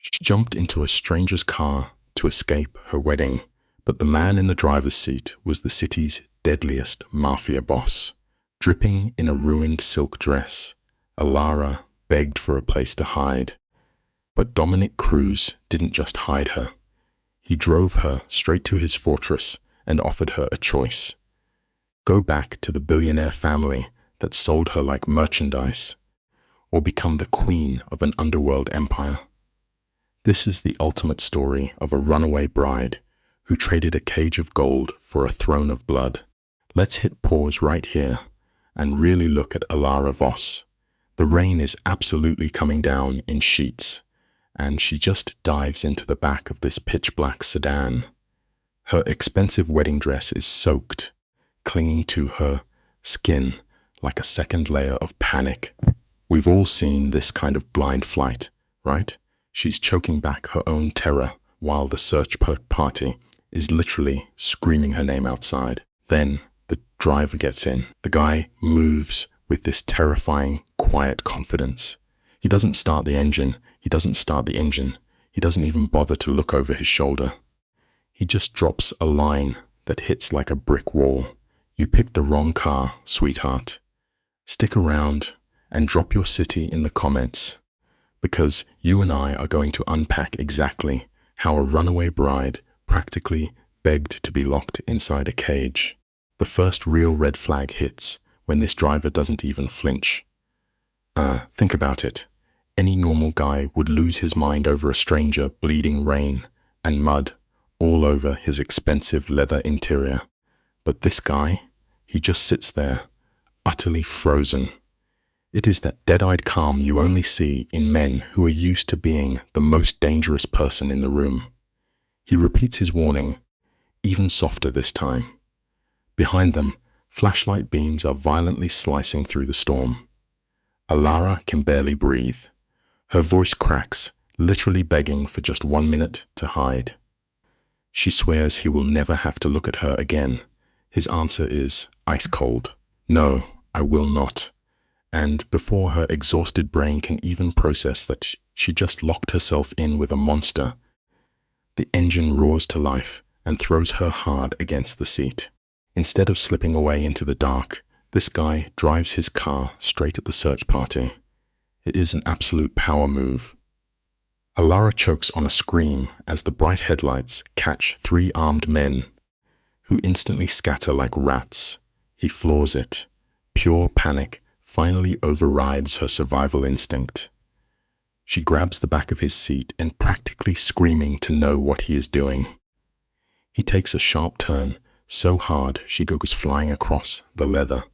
She jumped into a stranger's car to escape her wedding, but the man in the driver's seat was the city's deadliest mafia boss. Dripping in a ruined silk dress, Alara begged for a place to hide. But Dominic Cruz didn't just hide her. He drove her straight to his fortress and offered her a choice. Go back to the billionaire family that sold her like merchandise, or become the queen of an underworld empire. This is the ultimate story of a runaway bride who traded a cage of gold for a throne of blood. Let's hit pause right here and really look at Alara Voss. The rain is absolutely coming down in sheets, and she just dives into the back of this pitch-black sedan. Her expensive wedding dress is soaked, clinging to her skin like a second layer of panic. We've all seen this kind of blind flight, right? She's choking back her own terror while the search party is literally screaming her name outside. Then the driver gets in. The guy moves with this terrifying, quiet confidence. He doesn't start the engine. He doesn't even bother to look over his shoulder. He just drops a line that hits like a brick wall. You picked the wrong car, sweetheart. Stick around and drop your city in the comments, because you and I are going to unpack exactly how a runaway bride practically begged to be locked inside a cage. The first real red flag hits when this driver doesn't even flinch. Think about it. Any normal guy would lose his mind over a stranger bleeding rain and mud all over his expensive leather interior. But this guy, he just sits there, utterly frozen. It is that dead-eyed calm you only see in men who are used to being the most dangerous person in the room. He repeats his warning, even softer this time. Behind them, flashlight beams are violently slicing through the storm. Alara can barely breathe. Her voice cracks, literally begging for just 1 minute to hide. She swears he will never have to look at her again. His answer is ice cold. No, I will not. And before her exhausted brain can even process that she just locked herself in with a monster, the engine roars to life and throws her hard against the seat. Instead of slipping away into the dark, this guy drives his car straight at the search party. It is an absolute power move. Alara chokes on a scream as the bright headlights catch 3 armed men, who instantly scatter like rats. He floors it. Pure panic finally overrides her survival instinct. She grabs the back of his seat and practically screaming to know what he is doing. He takes a sharp turn, so hard she goes flying across the leather.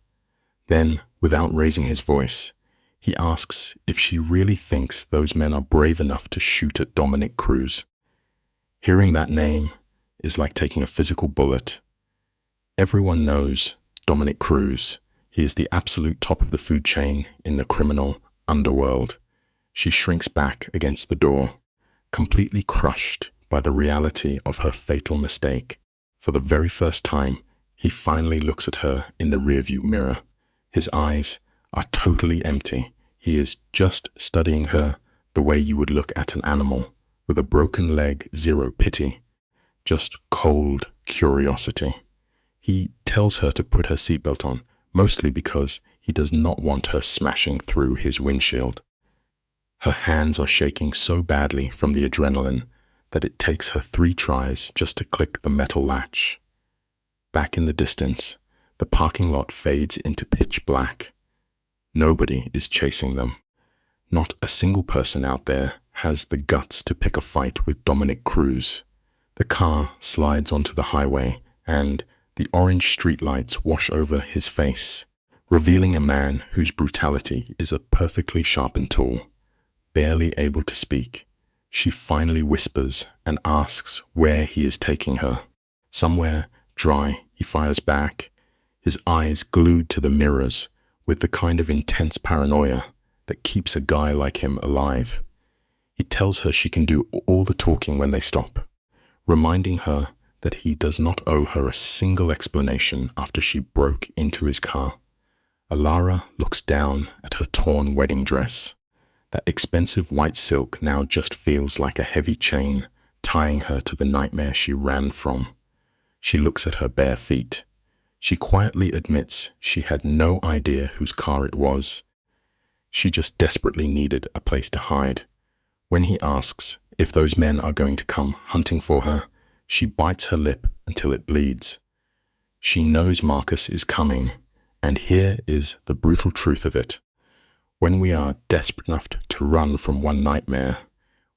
Then, without raising his voice, he asks if she really thinks those men are brave enough to shoot at Dominic Cruz. Hearing that name is like taking a physical bullet. Everyone knows Dominic Cruz. He is the absolute top of the food chain in the criminal underworld. She shrinks back against the door, completely crushed by the reality of her fatal mistake. For the very first time, he finally looks at her in the rearview mirror. His eyes are totally empty. He is just studying her the way you would look at an animal, with a broken leg, zero pity, just cold curiosity. He tells her to put her seatbelt on, mostly because he does not want her smashing through his windshield. Her hands are shaking so badly from the adrenaline that it takes her 3 tries just to click the metal latch. Back in the distance, the parking lot fades into pitch black. Nobody is chasing them. Not a single person out there has the guts to pick a fight with Dominic Cruz. The car slides onto the highway, and the orange streetlights wash over his face, revealing a man whose brutality is a perfectly sharpened tool. Barely able to speak, she finally whispers and asks where he is taking her. Somewhere dry, he fires back, his eyes glued to the mirrors with the kind of intense paranoia that keeps a guy like him alive. He tells her she can do all the talking when they stop, reminding her that he does not owe her a single explanation after she broke into his car. Alara looks down at her torn wedding dress. That expensive white silk now just feels like a heavy chain, tying her to the nightmare she ran from. She looks at her bare feet. She quietly admits she had no idea whose car it was. She just desperately needed a place to hide. When he asks if those men are going to come hunting for her, she bites her lip until it bleeds. She knows Marcus is coming, and here is the brutal truth of it. When we are desperate enough to run from one nightmare,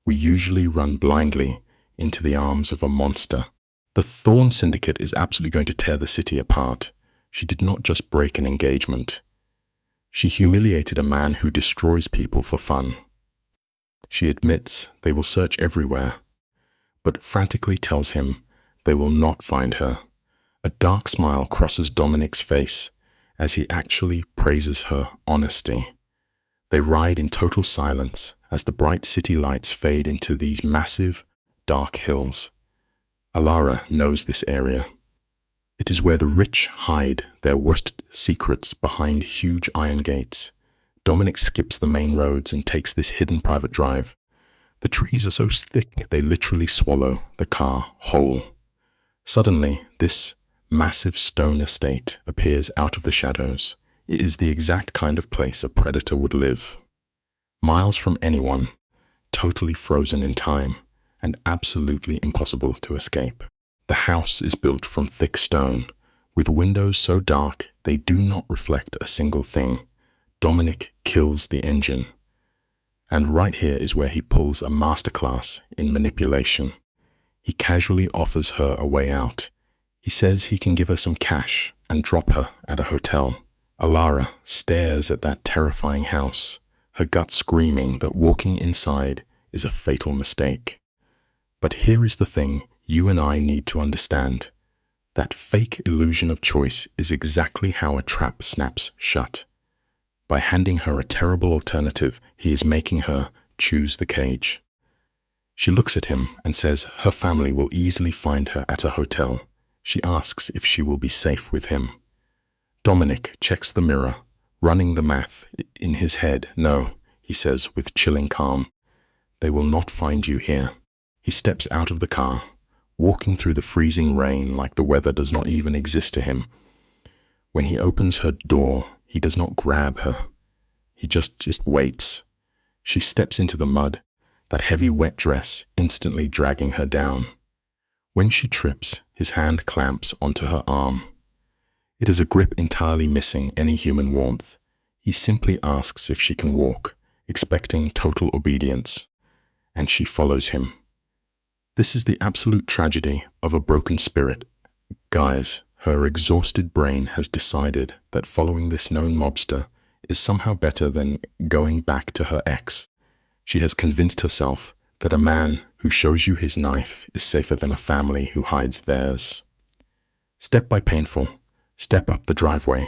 we usually run blindly into the arms of a monster. The Thorn Syndicate is absolutely going to tear the city apart. She did not just break an engagement. She humiliated a man who destroys people for fun. She admits they will search everywhere, but frantically tells him they will not find her. A dark smile crosses Dominic's face as he actually praises her honesty. They ride in total silence as the bright city lights fade into these massive, dark hills. Alara knows this area. It is where the rich hide their worst secrets behind huge iron gates. Dominic skips the main roads and takes this hidden private drive. The trees are so thick they literally swallow the car whole. Suddenly, this massive stone estate appears out of the shadows. It is the exact kind of place a predator would live. Miles from anyone, totally frozen in time, and absolutely impossible to escape. The house is built from thick stone, with windows so dark they do not reflect a single thing. Dominic kills the engine. And right here is where he pulls a masterclass in manipulation. He casually offers her a way out. He says he can give her some cash and drop her at a hotel. Alara stares at that terrifying house, her gut screaming that walking inside is a fatal mistake. But here is the thing you and I need to understand. That fake illusion of choice is exactly how a trap snaps shut. By handing her a terrible alternative, he is making her choose the cage. She looks at him and says her family will easily find her at a hotel. She asks if she will be safe with him. Dominic checks the mirror, running the math in his head. No, he says with chilling calm. They will not find you here. He steps out of the car, walking through the freezing rain like the weather does not even exist to him. When he opens her door, he does not grab her. He just waits. She steps into the mud, that heavy wet dress instantly dragging her down. When she trips, his hand clamps onto her arm. It is a grip entirely missing any human warmth. He simply asks if she can walk, expecting total obedience, and she follows him. This is the absolute tragedy of a broken spirit. Guys, her exhausted brain has decided that following this known mobster is somehow better than going back to her ex. She has convinced herself that a man who shows you his knife is safer than a family who hides theirs. Step by painful, step up the driveway.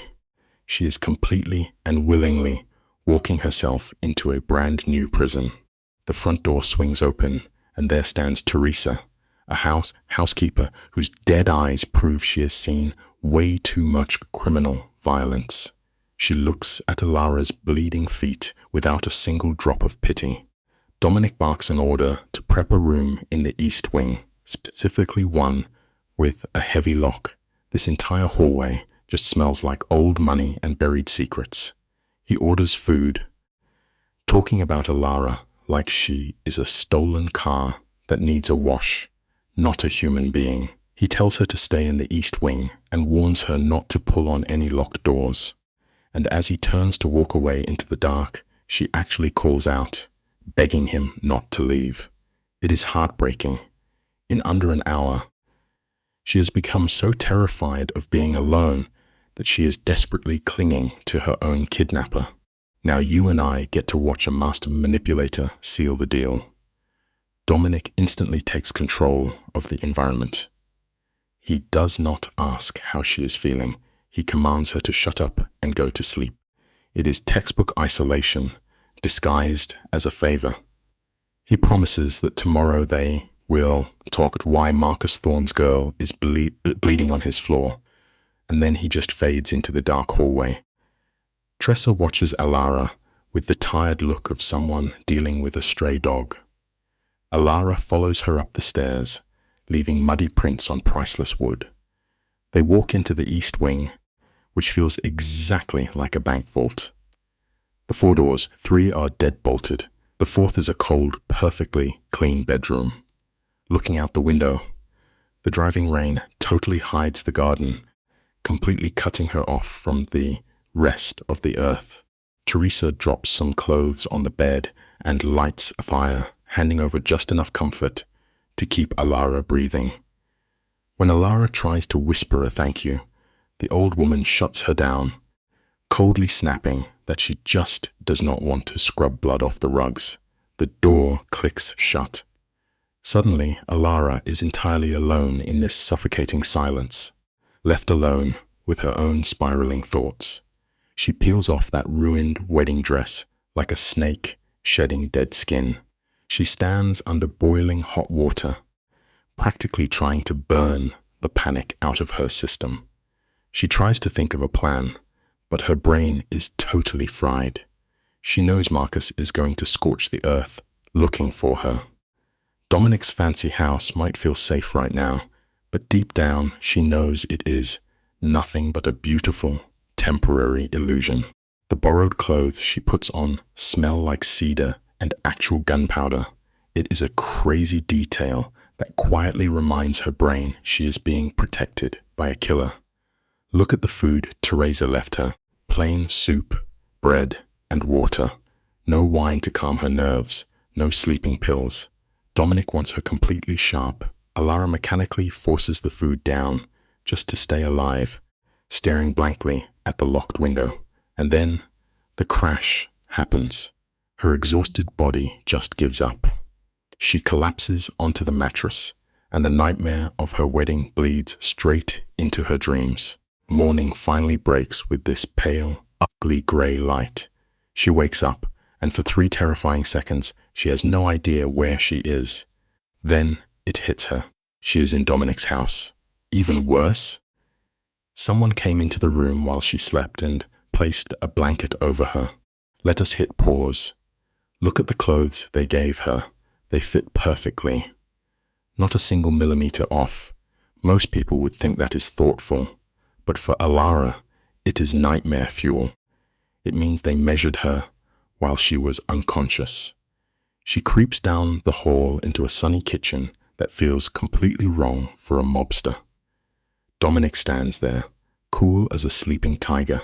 She is completely and willingly walking herself into a brand new prison. The front door swings open, and there stands Teresa, a housekeeper whose dead eyes prove she has seen way too much criminal violence. She looks at Alara's bleeding feet without a single drop of pity. Dominic barks an order to prep a room in the east wing, specifically one with a heavy lock. This entire hallway just smells like old money and buried secrets. He orders food, talking about Alara like she is a stolen car that needs a wash, not a human being. He tells her to stay in the east wing and warns her not to pull on any locked doors. And as he turns to walk away into the dark, she actually calls out, begging him not to leave. It is heartbreaking. In under an hour, she has become so terrified of being alone that she is desperately clinging to her own kidnapper. Now you and I get to watch a master manipulator seal the deal. Dominic instantly takes control of the environment. He does not ask how she is feeling. He commands her to shut up and go to sleep. It is textbook isolation, disguised as a favor. He promises that tomorrow they will talk at why Marcus Thorne's girl is bleeding on his floor, and then he just fades into the dark hallway. Tressa watches Alara with the tired look of someone dealing with a stray dog. Alara follows her up the stairs, leaving muddy prints on priceless wood. They walk into the east wing, which feels exactly like a bank vault. The 4 doors, 3 are dead-bolted. The 4th is a cold, perfectly clean bedroom. Looking out the window, the driving rain totally hides the garden, completely cutting her off from the rest of the earth. Teresa drops some clothes on the bed and lights a fire, handing over just enough comfort to keep Alara breathing. When Alara tries to whisper a thank you, the old woman shuts her down, coldly snapping that she just does not want to scrub blood off the rugs. The door clicks shut. Suddenly, Alara is entirely alone in this suffocating silence, left alone with her own spiraling thoughts. She peels off that ruined wedding dress like a snake shedding dead skin. She stands under boiling hot water, practically trying to burn the panic out of her system. She tries to think of a plan, but her brain is totally fried. She knows Marcus is going to scorch the earth looking for her. Dominic's fancy house might feel safe right now, but deep down she knows it is nothing but a beautiful, temporary illusion. The borrowed clothes she puts on smell like cedar and actual gunpowder. It is a crazy detail that quietly reminds her brain she is being protected by a killer. Look at the food Teresa left her. Plain soup, bread, and water. No wine to calm her nerves, no sleeping pills. Dominic wants her completely sharp. Alara mechanically forces the food down just to stay alive, staring blankly at the locked window. And then the crash happens. Her exhausted body just gives up. She collapses onto the mattress, and the nightmare of her wedding bleeds straight into her dreams. Morning finally breaks with this pale, ugly gray light. She wakes up, and for 3 terrifying seconds, she has no idea where she is. Then it hits her. She is in Dominic's house. Even worse, someone came into the room while she slept and placed a blanket over her. Let us hit pause. Look at the clothes they gave her. They fit perfectly. Not a single millimeter off. Most people would think that is thoughtful, but for Alara, it is nightmare fuel. It means they measured her while she was unconscious. She creeps down the hall into a sunny kitchen that feels completely wrong for a mobster. Dominic stands there, cool as a sleeping tiger.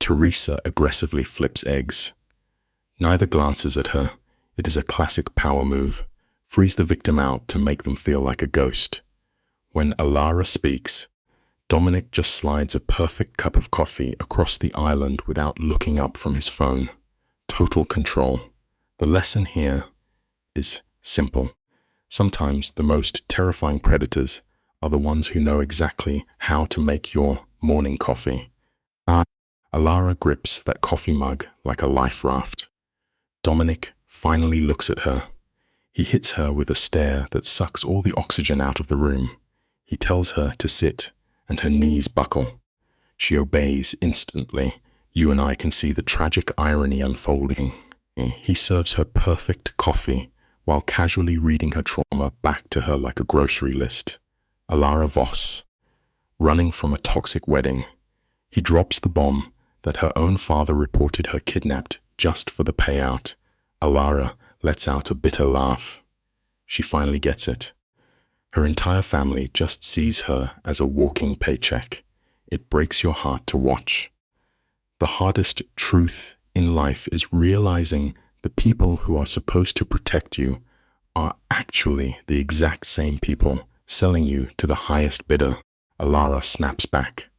Teresa aggressively flips eggs. Neither glances at her. It is a classic power move. Freeze the victim out to make them feel like a ghost. When Alara speaks, Dominic just slides a perfect cup of coffee across the island without looking up from his phone. Total control. The lesson here is simple. Sometimes the most terrifying predators are the ones who know exactly how to make your morning coffee. Alara grips that coffee mug like a life raft. Dominic finally looks at her. He hits her with a stare that sucks all the oxygen out of the room. He tells her to sit, and her knees buckle. She obeys instantly. You and I can see the tragic irony unfolding. He serves her perfect coffee while casually reading her trauma back to her like a grocery list. Alara Voss, running from a toxic wedding. He drops the bomb that her own father reported her kidnapped just for the payout. Alara lets out a bitter laugh. She finally gets it. Her entire family just sees her as a walking paycheck. It breaks your heart to watch. The hardest truth in life is realizing the people who are supposed to protect you are actually the exact same people selling you to the highest bidder. Alara snaps back.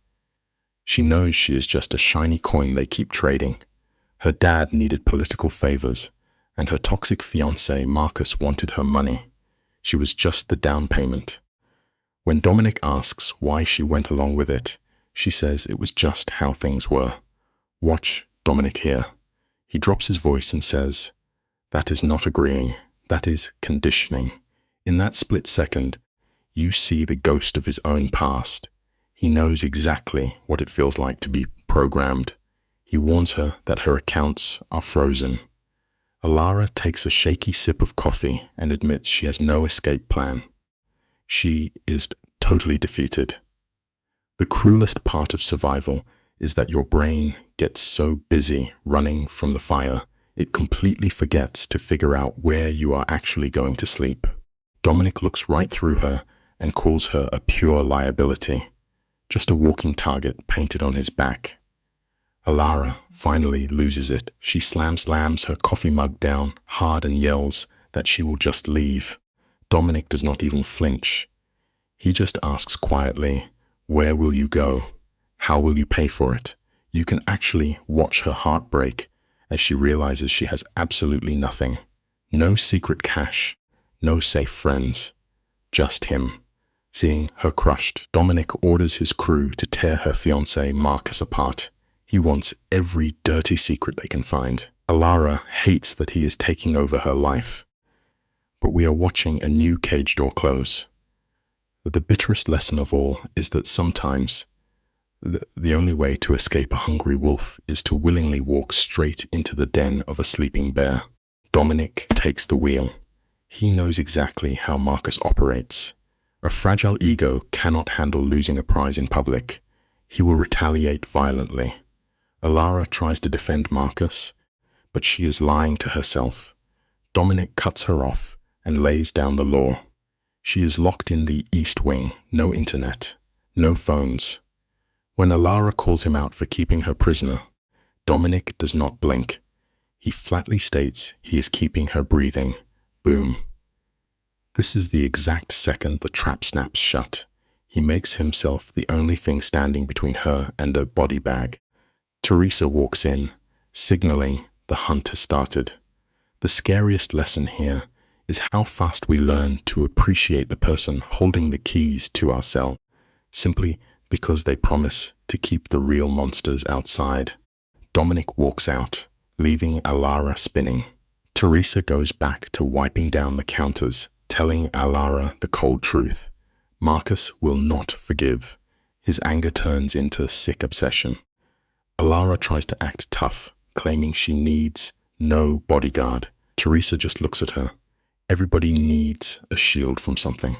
She knows she is just a shiny coin they keep trading. Her dad needed political favors, and her toxic fiancé Marcus wanted her money. She was just the down payment. When Dominic asks why she went along with it, she says it was just how things were. Watch Dominic here. He drops his voice and says, "That is not agreeing. That is conditioning." In that split second, you see the ghost of his own past. He knows exactly what it feels like to be programmed. He warns her that her accounts are frozen. Alara takes a shaky sip of coffee and admits she has no escape plan. She is totally defeated. The cruelest part of survival is that your brain gets so busy running from the fire, it completely forgets to figure out where you are actually going to sleep. Dominic looks right through her and calls her a pure liability, just a walking target painted on his back. Alara finally loses it. She slams her coffee mug down hard and yells that she will just leave. Dominic does not even flinch. He just asks quietly, "Where will you go? How will you pay for it?" You can actually watch her heart break as she realizes she has absolutely nothing. No secret cash, no safe friends, just him. Seeing her crushed, Dominic orders his crew to tear her fiancé Marcus apart. He wants every dirty secret they can find. Alara hates that he is taking over her life. But we are watching a new cage door close. The bitterest lesson of all is that sometimes the only way to escape a hungry wolf is to willingly walk straight into the den of a sleeping bear. Dominic takes the wheel. He knows exactly how Marcus operates. A fragile ego cannot handle losing a prize in public. He will retaliate violently. Alara tries to defend Marcus, but she is lying to herself. Dominic cuts her off and lays down the law. She is locked in the East Wing, no internet, no phones. When Alara calls him out for keeping her prisoner, Dominic does not blink. He flatly states he is keeping her breathing. Boom. This is the exact second the trap snaps shut. He makes himself the only thing standing between her and a body bag. Teresa walks in, signaling the hunt has started. The scariest lesson here is how fast we learn to appreciate the person holding the keys to our cell, simply because they promise to keep the real monsters outside. Dominic walks out, leaving Alara spinning. Teresa goes back to wiping down the counters, telling Alara the cold truth. Marcus will not forgive. His anger turns into sick obsession. Alara tries to act tough, claiming she needs no bodyguard. Teresa just looks at her. Everybody needs a shield from something.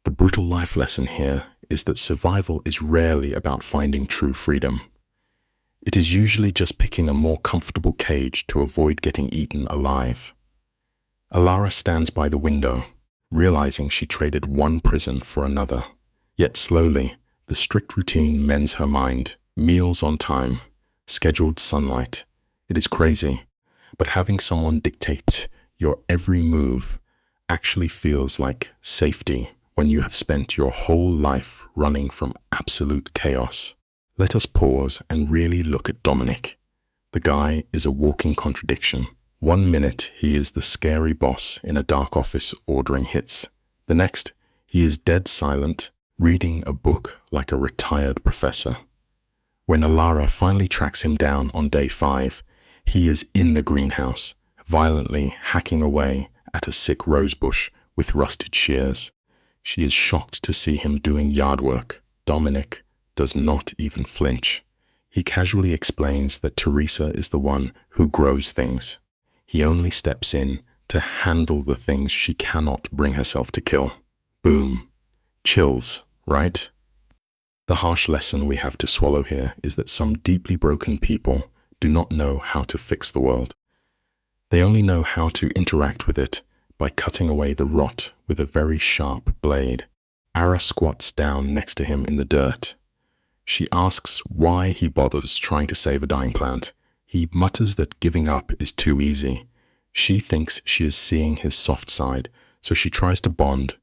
The brutal life lesson here is that survival is rarely about finding true freedom. It is usually just picking a more comfortable cage to avoid getting eaten alive. Alara stands by the window, realizing she traded one prison for another. Yet slowly, the strict routine mends her mind. Meals on time, scheduled sunlight. It is crazy, but having someone dictate your every move actually feels like safety when you have spent your whole life running from absolute chaos. Let us pause and really look at Dominic. The guy is a walking contradiction. One minute, he is the scary boss in a dark office ordering hits. The next, he is dead silent, reading a book like a retired professor. When Alara finally tracks him down on day 5, he is in the greenhouse, violently hacking away at a sick rosebush with rusted shears. She is shocked to see him doing yard work. Dominic does not even flinch. He casually explains that Teresa is the one who grows things. He only steps in to handle the things she cannot bring herself to kill. Boom. Chills, right? The harsh lesson we have to swallow here is that some deeply broken people do not know how to fix the world. They only know how to interact with it by cutting away the rot with a very sharp blade. Ara squats down next to him in the dirt. She asks why he bothers trying to save a dying plant. He mutters that giving up is too easy. She thinks she is seeing his soft side, so she tries to bond,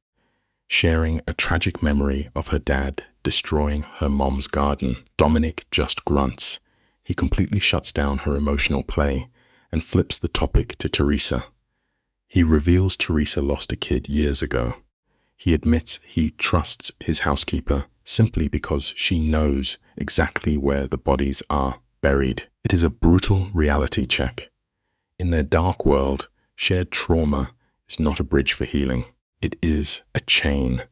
sharing a tragic memory of her dad destroying her mom's garden. Dominic just grunts. He completely shuts down her emotional play and flips the topic to Teresa. He reveals Teresa lost a kid years ago. He admits he trusts his housekeeper simply because she knows exactly where the bodies are buried. It is a brutal reality check. In their dark world, shared trauma is not a bridge for healing. It is a chain.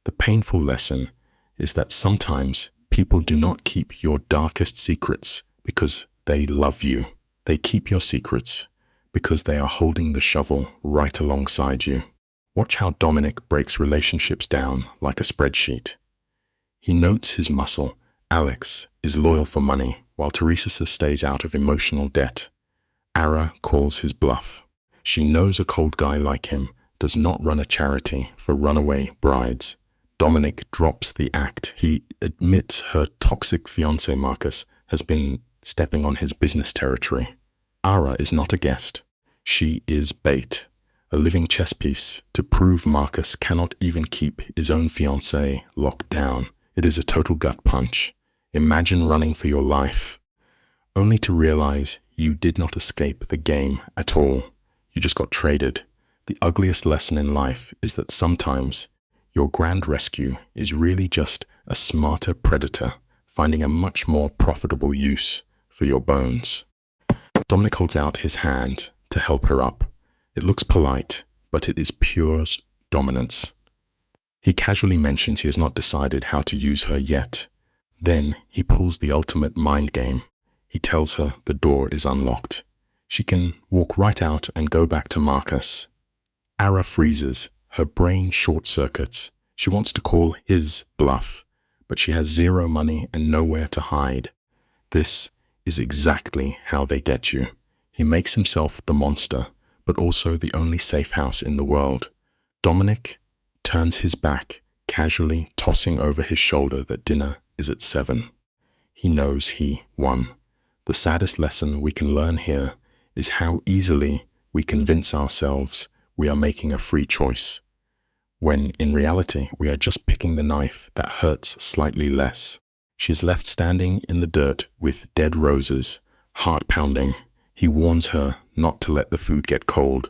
The painful lesson is that sometimes people do not keep your darkest secrets because they love you. They keep your secrets because they are holding the shovel right alongside you. Watch how Dominic breaks relationships down like a spreadsheet. He notes his muscle. Alex is loyal for money, while Teresa stays out of emotional debt. Ara calls his bluff. She knows a cold guy like him does not run a charity for runaway brides. Dominic drops the act. He admits her toxic fiancé Marcus has been stepping on his business territory. Ara is not a guest. She is bait, a living chess piece to prove Marcus cannot even keep his own fiancée locked down. It is a total gut punch. Imagine running for your life, only to realize you did not escape the game at all. You just got traded. The ugliest lesson in life is that sometimes your grand rescue is really just a smarter predator finding a much more profitable use for your bones. Dominic holds out his hand to help her up. It looks polite, but it is pure dominance. He casually mentions he has not decided how to use her yet. Then he pulls the ultimate mind game. He tells her the door is unlocked. She can walk right out and go back to Marcus. Ara freezes. Her brain short-circuits. She wants to call his bluff, but she has zero money and nowhere to hide. This is exactly how they get you. He makes himself the monster, but also the only safe house in the world. Dominic turns his back, casually tossing over his shoulder that dinner is at 7. He knows he won. The saddest lesson we can learn here is how easily we convince ourselves we are making a free choice, when in reality we are just picking the knife that hurts slightly less. She is left standing in the dirt with dead roses, heart pounding. He warns her not to let the food get cold.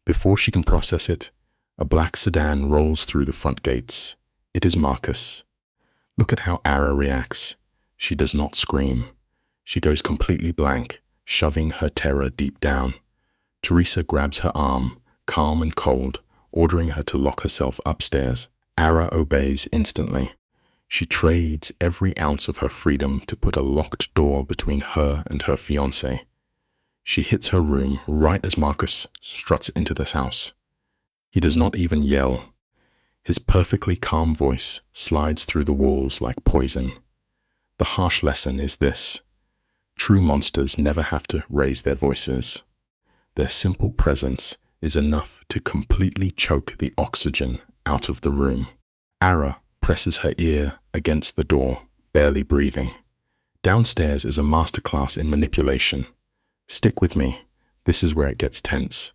Before she can process it, a black sedan rolls through the front gates. It is Marcus. Look at how Ara reacts. She does not scream. She goes completely blank, shoving her terror deep down. Teresa grabs her arm, calm and cold, ordering her to lock herself upstairs. Ara obeys instantly. She trades every ounce of her freedom to put a locked door between her and her fiancé. She hits her room right as Marcus struts into this house. He does not even yell. His perfectly calm voice slides through the walls like poison. The harsh lesson is this: true monsters never have to raise their voices. Their simple presence is enough to completely choke the oxygen out of the room. Ara presses her ear against the door, barely breathing. Downstairs is a masterclass in manipulation. Stick with me. This is where it gets tense.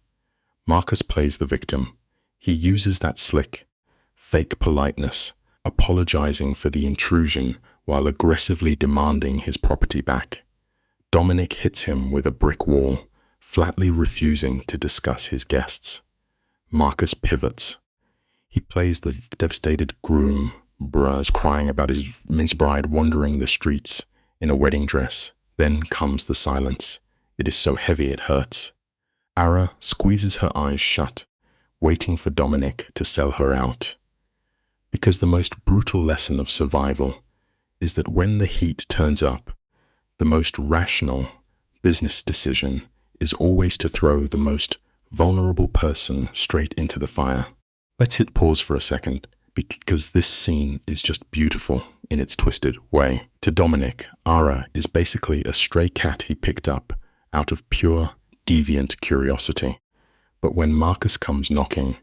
Marcus plays the victim. He uses that slick, fake politeness, apologizing for the intrusion while aggressively demanding his property back. Dominic hits him with a brick wall, flatly refusing to discuss his guests. Marcus pivots. He plays the devastated groom, crying about his minced bride wandering the streets in a wedding dress. Then comes the silence. It is so heavy it hurts. Ara squeezes her eyes shut, waiting for Dominic to sell her out. Because the most brutal lesson of survival is that when the heat turns up, the most rational business decision is always to throw the most vulnerable person straight into the fire. Let's hit pause for a second, because this scene is just beautiful in its twisted way. To Dominic, Ara is basically a stray cat he picked up out of pure, deviant curiosity. But when Marcus comes knocking,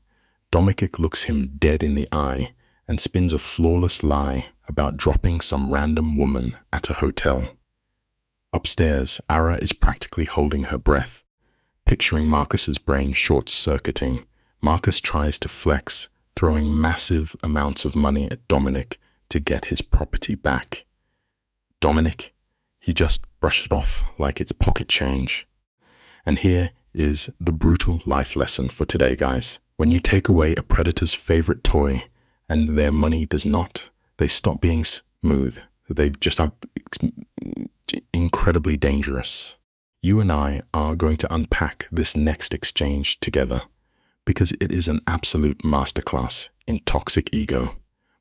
Dominic looks him dead in the eye and spins a flawless lie about dropping some random woman at a hotel. Upstairs, Ara is practically holding her breath, picturing Marcus's brain short-circuiting. Marcus tries to flex, throwing massive amounts of money at Dominic to get his property back. Dominic, he just brushed it off like it's pocket change. And here is the brutal life lesson for today, guys. When you take away a predator's favorite toy and their money does not, they stop being smooth. They just are incredibly dangerous. You and I are going to unpack this next exchange together because it is an absolute masterclass in toxic ego.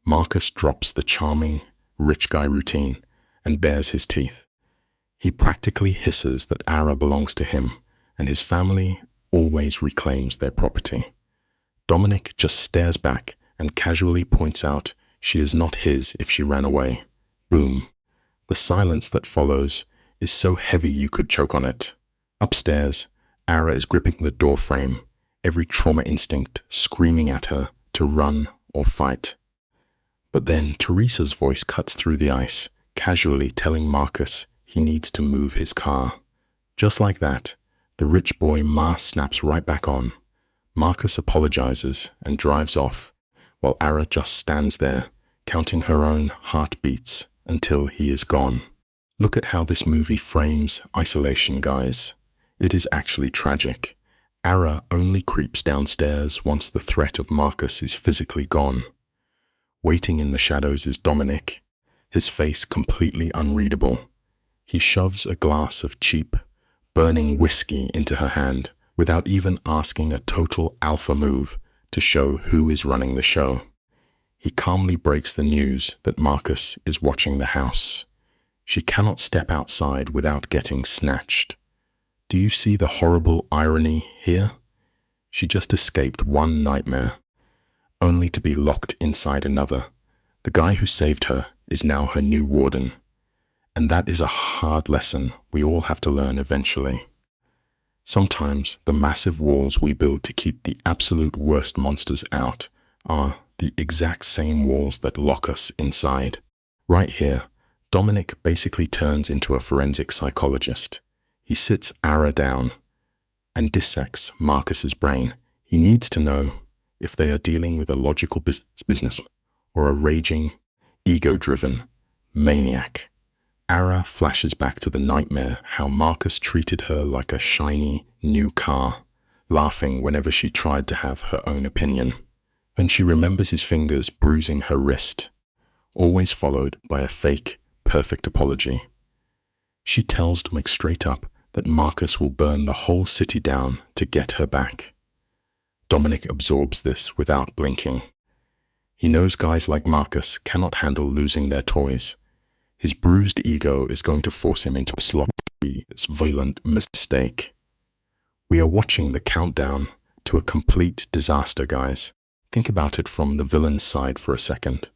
Marcus drops the charming, rich guy routine and bares his teeth. He practically hisses that Ara belongs to him, and his family always reclaims their property. Dominic just stares back and casually points out she is not his if she ran away. Boom. The silence that follows is so heavy you could choke on it. Upstairs, Ara is gripping the doorframe, every trauma instinct screaming at her to run or fight. But then Teresa's voice cuts through the ice, casually telling Marcus he needs to move his car. Just like that, the rich boy mask snaps right back on. Marcus apologizes and drives off, while Ara just stands there, counting her own heartbeats until he is gone. Look at how this movie frames isolation, guys. It is actually tragic. Ara only creeps downstairs once the threat of Marcus is physically gone. Waiting in the shadows is Dominic, his face completely unreadable. He shoves a glass of cheap, burning whiskey into her hand without even asking a total alpha move to show who is running the show. He calmly breaks the news that Marcus is watching the house. She cannot step outside without getting snatched. Do you see the horrible irony here? She just escaped one nightmare, only to be locked inside another. The guy who saved her is now her new warden. And that is a hard lesson we all have to learn eventually. Sometimes the massive walls we build to keep the absolute worst monsters out are the exact same walls that lock us inside. Right here, Dominic basically turns into a forensic psychologist. He sits Ara down and dissects Marcus's brain. He needs to know if they are dealing with a logical business or a raging, ego-driven maniac. Ara flashes back to the nightmare how Marcus treated her like a shiny new car, laughing whenever she tried to have her own opinion. Then she remembers his fingers bruising her wrist, always followed by a fake, perfect apology. She tells Dominic straight up that Marcus will burn the whole city down to get her back. Dominic absorbs this without blinking. He knows guys like Marcus cannot handle losing their toys. His bruised ego is going to force him into a sloppy, violent mistake. We are watching the countdown to a complete disaster, guys. Think about it from the villain's side for a second.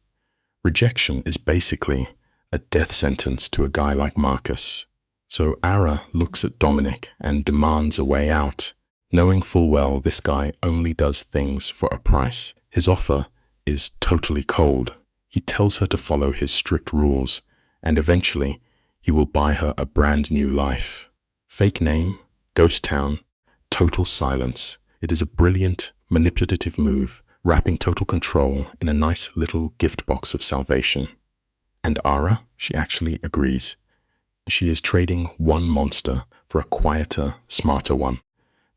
Rejection is basically a death sentence to a guy like Marcus. So Ara looks at Dominic and demands a way out, knowing full well this guy only does things for a price. His offer is totally cold. He tells her to follow his strict rules, and eventually he will buy her a brand new life. Fake name, ghost town, total silence. It is a brilliant, manipulative move, wrapping total control in a nice little gift box of salvation. And Ara, she actually agrees. She is trading one monster for a quieter, smarter one.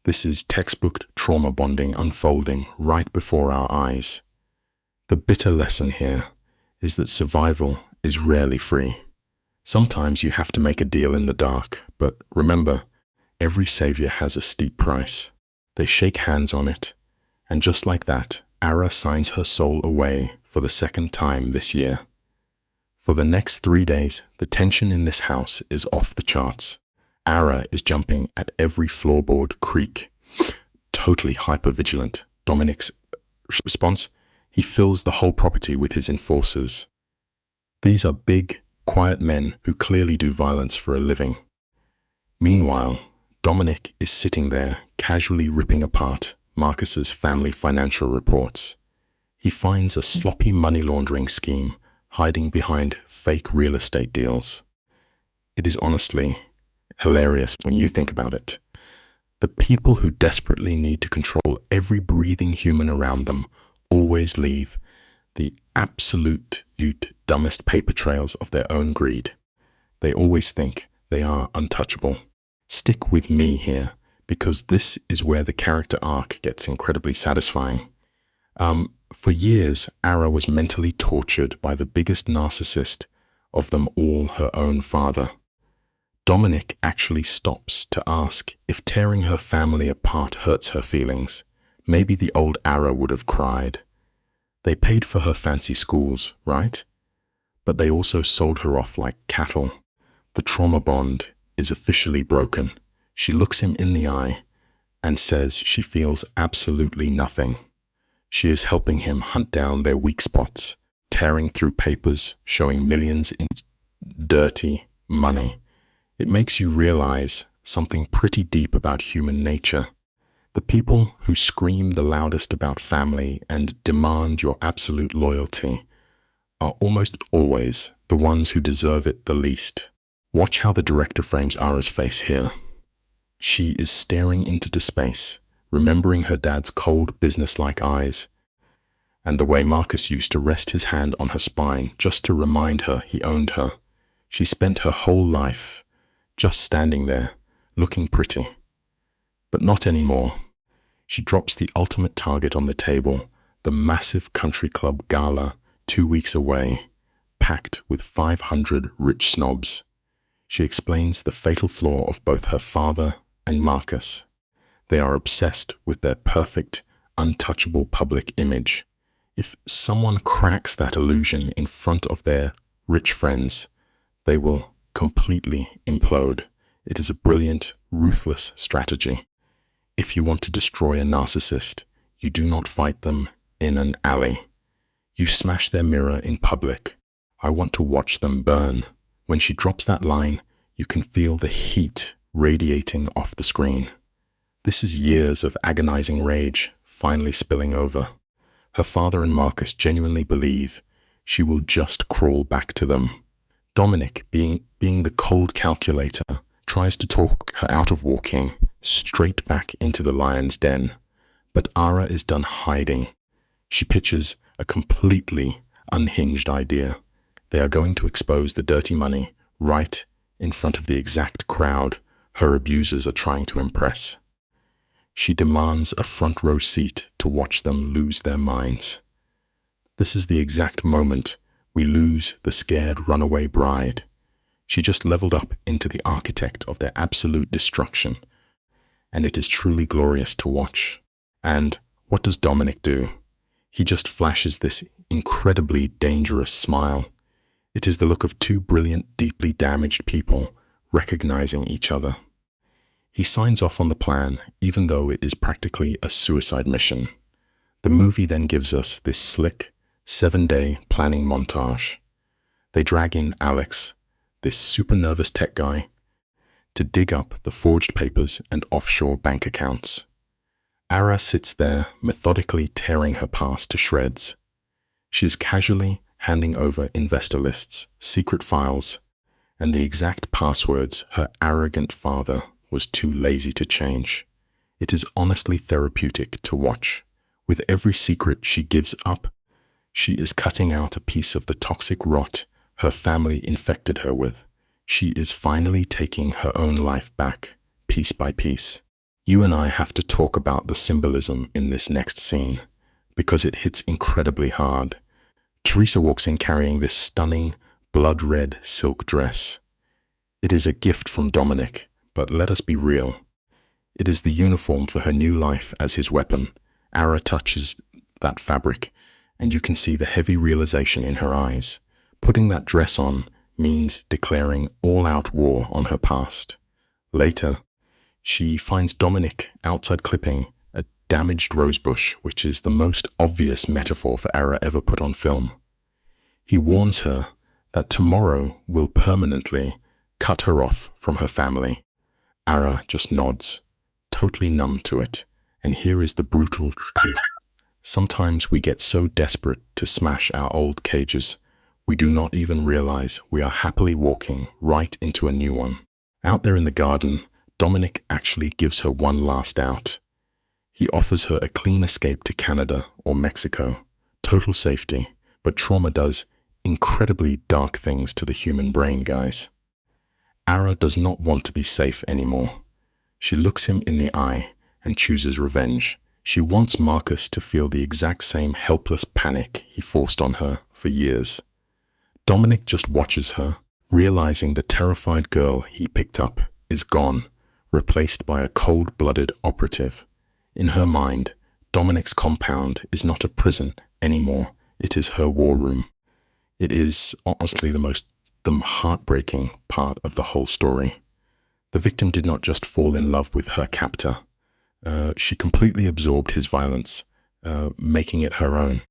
This is textbook trauma bonding unfolding right before our eyes. The bitter lesson here is that survival is rarely free. Sometimes you have to make a deal in the dark, but remember, every savior has a steep price. They shake hands on it, and just like that, Ara signs her soul away for the second time this year. For the next 3 days, the tension in this house is off the charts. Ara is jumping at every floorboard creak, totally hyper-vigilant. Dominic's response? He fills the whole property with his enforcers. These are big, quiet men who clearly do violence for a living. Meanwhile, Dominic is sitting there, casually ripping apart Marcus's family financial reports. He finds a sloppy money laundering scheme hiding behind fake real estate deals. It is honestly hilarious when you think about it. The people who desperately need to control every breathing human around them always leave the absolute dumbest paper trails of their own greed. They always think they are untouchable. Stick with me here, because this is where the character arc gets incredibly satisfying. For years, Ara was mentally tortured by the biggest narcissist of them all, her own father. Dominic actually stops to ask if tearing her family apart hurts her feelings. Maybe the old Ara would have cried. They paid for her fancy schools, right? But they also sold her off like cattle. The trauma bond is officially broken. She looks him in the eye and says she feels absolutely nothing. She is helping him hunt down their weak spots, tearing through papers, showing millions in dirty money. It makes you realize something pretty deep about human nature. The people who scream the loudest about family and demand your absolute loyalty are almost always the ones who deserve it the least. Watch how the director frames Ara's face here. She is staring into space, remembering her dad's cold, businesslike eyes, and the way Marcus used to rest his hand on her spine just to remind her he owned her. She spent her whole life just standing there, looking pretty. But not anymore. She drops the ultimate target on the table, the massive country club gala 2 weeks away, packed with 500 rich snobs. She explains the fatal flaw of both her father and Marcus. They are obsessed with their perfect, untouchable public image. If someone cracks that illusion in front of their rich friends, they will completely implode. It is a brilliant, ruthless strategy. If you want to destroy a narcissist, you do not fight them in an alley. You smash their mirror in public. I want to watch them burn. When she drops that line, you can feel the heat radiating off the screen. This is years of agonizing rage finally spilling over. Her father and Marcus genuinely believe she will just crawl back to them. Dominic, being the cold calculator, tries to talk her out of walking straight back into the lion's den. But Ara is done hiding. She pitches a completely unhinged idea. They are going to expose the dirty money right in front of the exact crowd her abusers are trying to impress. She demands a front row seat to watch them lose their minds. This is the exact moment we lose the scared runaway bride. She just leveled up into the architect of their absolute destruction, and it is truly glorious to watch. And what does Dominic do? He just flashes this incredibly dangerous smile. It is the look of two brilliant, deeply damaged people recognizing each other. He signs off on the plan, even though it is practically a suicide mission. The movie then gives us this slick, 7-day planning montage. They drag in Alex, this super nervous tech guy, to dig up the forged papers and offshore bank accounts. Ara sits there, methodically tearing her past to shreds. She is casually handing over investor lists, secret files, and the exact passwords her arrogant father was too lazy to change. It is honestly therapeutic to watch. With every secret she gives up, she is cutting out a piece of the toxic rot her family infected her with. She is finally taking her own life back, piece by piece. You and I have to talk about the symbolism in this next scene, because it hits incredibly hard. Teresa walks in carrying this stunning, blood-red silk dress. It is a gift from Dominic, but let us be real. It is the uniform for her new life as his weapon. Ara touches that fabric, and you can see the heavy realization in her eyes. Putting that dress on means declaring all-out war on her past. Later, she finds Dominic outside clipping a damaged rosebush, which is the most obvious metaphor for Ara ever put on film. He warns her that tomorrow will permanently cut her off from her family. Ara just nods, totally numb to it, and here is the brutal truth. Sometimes we get so desperate to smash our old cages, we do not even realize we are happily walking right into a new one. Out there in the garden, Dominic actually gives her one last out. He offers her a clean escape to Canada or Mexico, total safety, but trauma does incredibly dark things to the human brain, guys. Ara does not want to be safe anymore. She looks him in the eye and chooses revenge. She wants Marcus to feel the exact same helpless panic he forced on her for years. Dominic just watches her, realizing the terrified girl he picked up is gone, replaced by a cold-blooded operative. In her mind, Dominic's compound is not a prison anymore. It is her war room. It is honestly the heartbreaking part of the whole story. The victim did not just fall in love with her captor. She completely absorbed his violence, making it her own.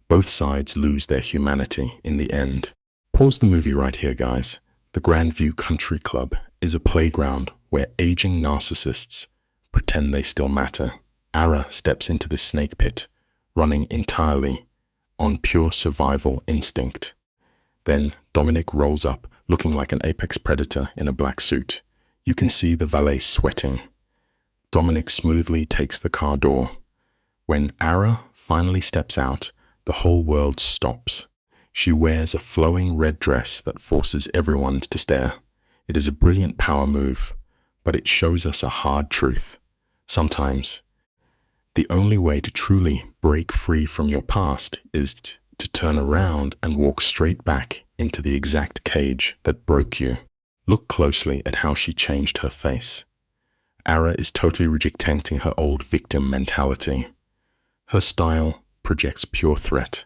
Both sides lose their humanity in the end. Pause the movie right here, guys. The Grandview Country Club is a playground where aging narcissists pretend they still matter. Ara steps into the snake pit, running entirely on pure survival instinct. Then Dominic rolls up, looking like an apex predator in a black suit. You can see the valet sweating. Dominic smoothly takes the car door. When Ara finally steps out, the whole world stops. She wears a flowing red dress that forces everyone to stare. It is a brilliant power move, but it shows us a hard truth. Sometimes, the only way to truly break free from your past is to turn around and walk straight back into the exact cage that broke you. Look closely at how she changed her face. Ara is totally rejecting her old victim mentality. Her style projects pure threat,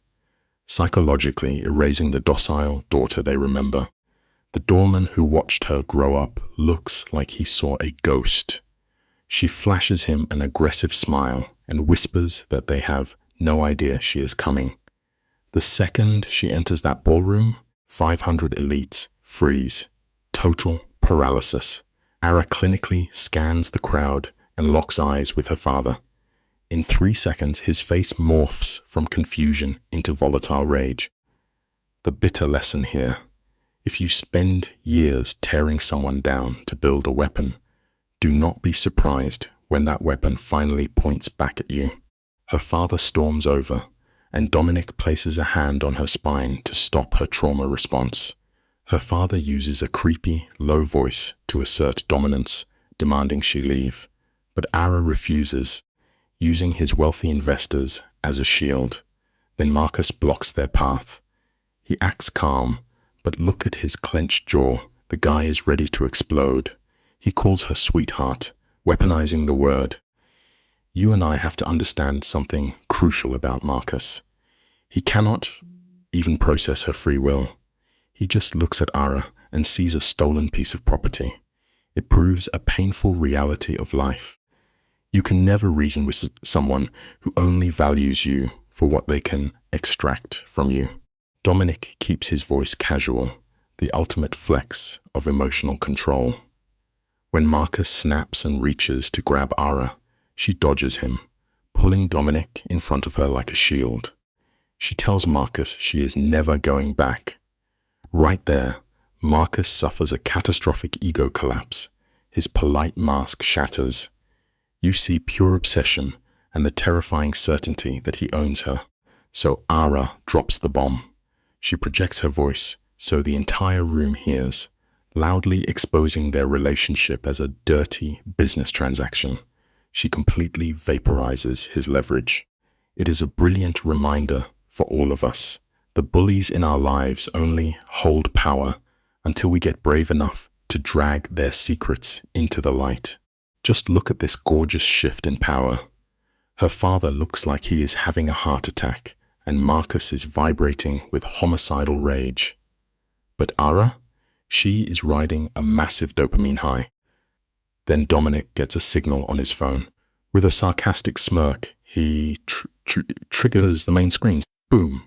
psychologically erasing the docile daughter they remember. The doorman who watched her grow up looks like he saw a ghost. She flashes him an aggressive smile and whispers that they have no idea she is coming. The second she enters that ballroom, 500 elites freeze. Total paralysis. Ara clinically scans the crowd and locks eyes with her father. In 3 seconds, his face morphs from confusion into volatile rage. The bitter lesson here: if you spend years tearing someone down to build a weapon, do not be surprised when that weapon finally points back at you. Her father storms over, and Dominic places a hand on her spine to stop her trauma response. Her father uses a creepy, low voice to assert dominance, demanding she leave, but Ara refuses, using his wealthy investors as a shield. Then Marcus blocks their path. He acts calm, but look at his clenched jaw. The guy is ready to explode. He calls her sweetheart, weaponizing the word. You and I have to understand something crucial about Marcus. He cannot even process her free will. He just looks at Ara and sees a stolen piece of property. It proves a painful reality of life. You can never reason with someone who only values you for what they can extract from you. Dominic keeps his voice casual, the ultimate flex of emotional control. When Marcus snaps and reaches to grab Ara, she dodges him, pulling Dominic in front of her like a shield. She tells Marcus she is never going back. Right there, Marcus suffers a catastrophic ego collapse. His polite mask shatters. You see pure obsession and the terrifying certainty that he owns her. So Ara drops the bomb. She projects her voice so the entire room hears, loudly exposing their relationship as a dirty business transaction. She completely vaporizes his leverage. It is a brilliant reminder for all of us. The bullies in our lives only hold power until we get brave enough to drag their secrets into the light. Just look at this gorgeous shift in power. Her father looks like he is having a heart attack, and Marcus is vibrating with homicidal rage. But Ara? She is riding a massive dopamine high. Then Dominic gets a signal on his phone. With a sarcastic smirk, he triggers the main screens. Boom!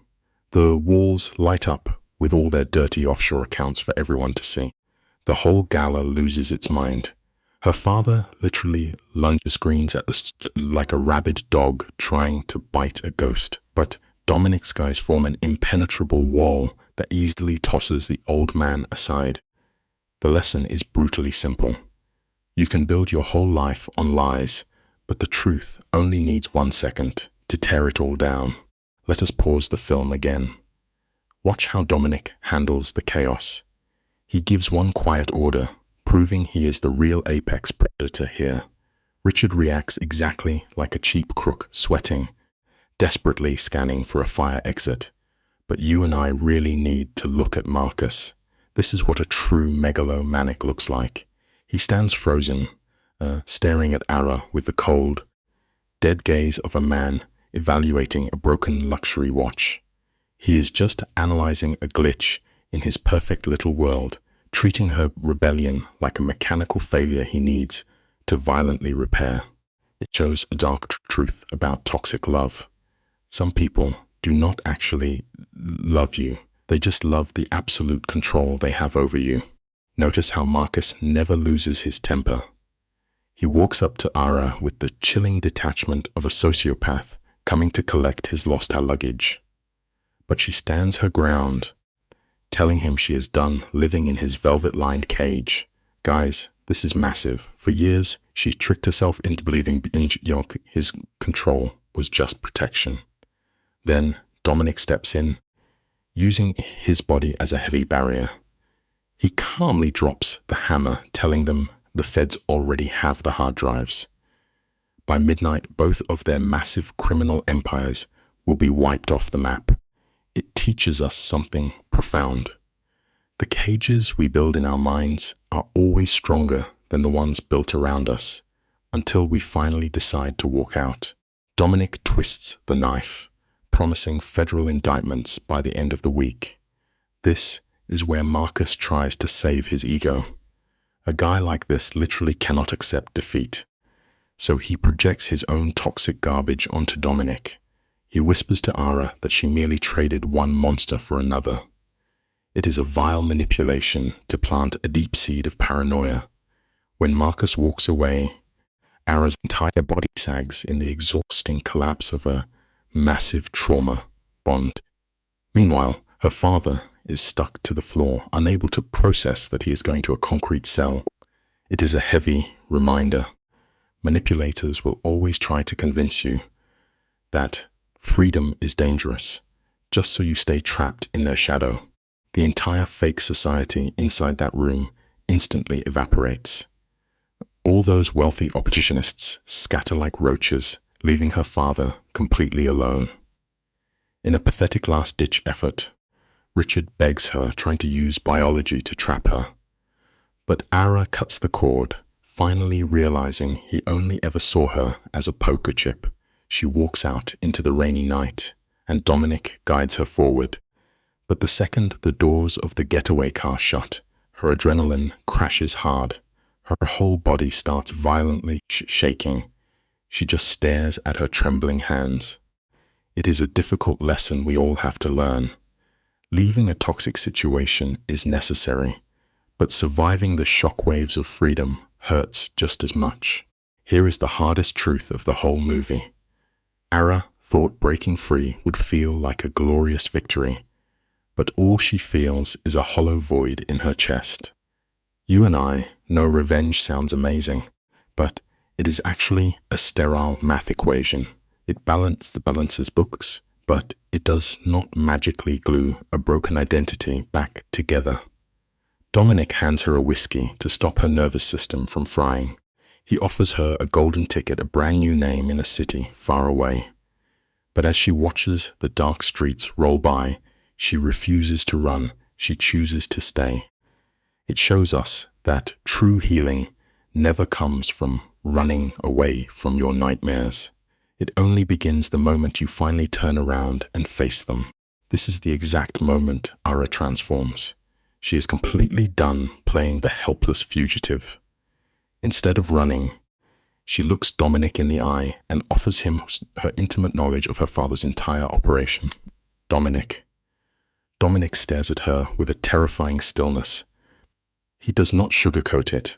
The walls light up with all their dirty offshore accounts for everyone to see. The whole gala loses its mind. Her father literally lunges screens at like a rabid dog trying to bite a ghost. But Dominic's guys form an impenetrable wall that easily tosses the old man aside. The lesson is brutally simple. You can build your whole life on lies, but the truth only needs 1 second to tear it all down. Let us pause the film again. Watch how Dominic handles the chaos. He gives one quiet order, proving he is the real apex predator here. Richard reacts exactly like a cheap crook, sweating, desperately scanning for a fire exit. But you and I really need to look at Marcus. This is what a true megalomaniac looks like. He stands frozen, staring at Ara with the cold, dead gaze of a man evaluating a broken luxury watch. He is just analyzing a glitch in his perfect little world treating her rebellion like a mechanical failure he needs to violently repair. It shows a dark truth about toxic love. Some people do not actually love you. They just love the absolute control they have over you. Notice how Marcus never loses his temper. He walks up to Ara with the chilling detachment of a sociopath coming to collect his lost luggage. But she stands her ground, telling him she is done living in his velvet-lined cage. Guys, this is massive. For years, she tricked herself into believing his control was just protection. Then Dominic steps in, using his body as a heavy barrier. He calmly drops the hammer, telling them the feds already have the hard drives. By midnight, both of their massive criminal empires will be wiped off the map. It teaches us something profound. The cages we build in our minds are always stronger than the ones built around us, until we finally decide to walk out. Dominic twists the knife, promising federal indictments by the end of the week. This is where Marcus tries to save his ego. A guy like this literally cannot accept defeat, so he projects his own toxic garbage onto Dominic. He whispers to Ara that she merely traded one monster for another. It is a vile manipulation to plant a deep seed of paranoia. When Marcus walks away, Ara's entire body sags in the exhausting collapse of a massive trauma bond. Meanwhile, her father is stuck to the floor, unable to process that he is going to a concrete cell. It is a heavy reminder. Manipulators will always try to convince you that freedom is dangerous, just so you stay trapped in their shadow. The entire fake society inside that room instantly evaporates. All those wealthy opportunists scatter like roaches, leaving her father completely alone. In a pathetic last-ditch effort, Richard begs her, trying to use biology to trap her. But Ara cuts the cord, finally realizing he only ever saw her as a poker chip. She walks out into the rainy night, and Dominic guides her forward. But the second the doors of the getaway car shut, her adrenaline crashes hard. Her whole body starts violently shaking. She just stares at her trembling hands. It is a difficult lesson we all have to learn. Leaving a toxic situation is necessary, but surviving the shockwaves of freedom hurts just as much. Here is the hardest truth of the whole movie. Ara thought breaking free would feel like a glorious victory, but all she feels is a hollow void in her chest. You and I know revenge sounds amazing, but it is actually a sterile math equation. It balances books, but it does not magically glue a broken identity back together. Dominic hands her a whiskey to stop her nervous system from frying. He offers her a golden ticket, a brand new name in a city far away. But as she watches the dark streets roll by, she refuses to run. She chooses to stay. It shows us that true healing never comes from running away from your nightmares. It only begins the moment you finally turn around and face them. This is the exact moment Ara transforms. She is completely done playing the helpless fugitive. Instead of running, she looks Dominic in the eye and offers him her intimate knowledge of her father's entire operation. Dominic stares at her with a terrifying stillness. He does not sugarcoat it.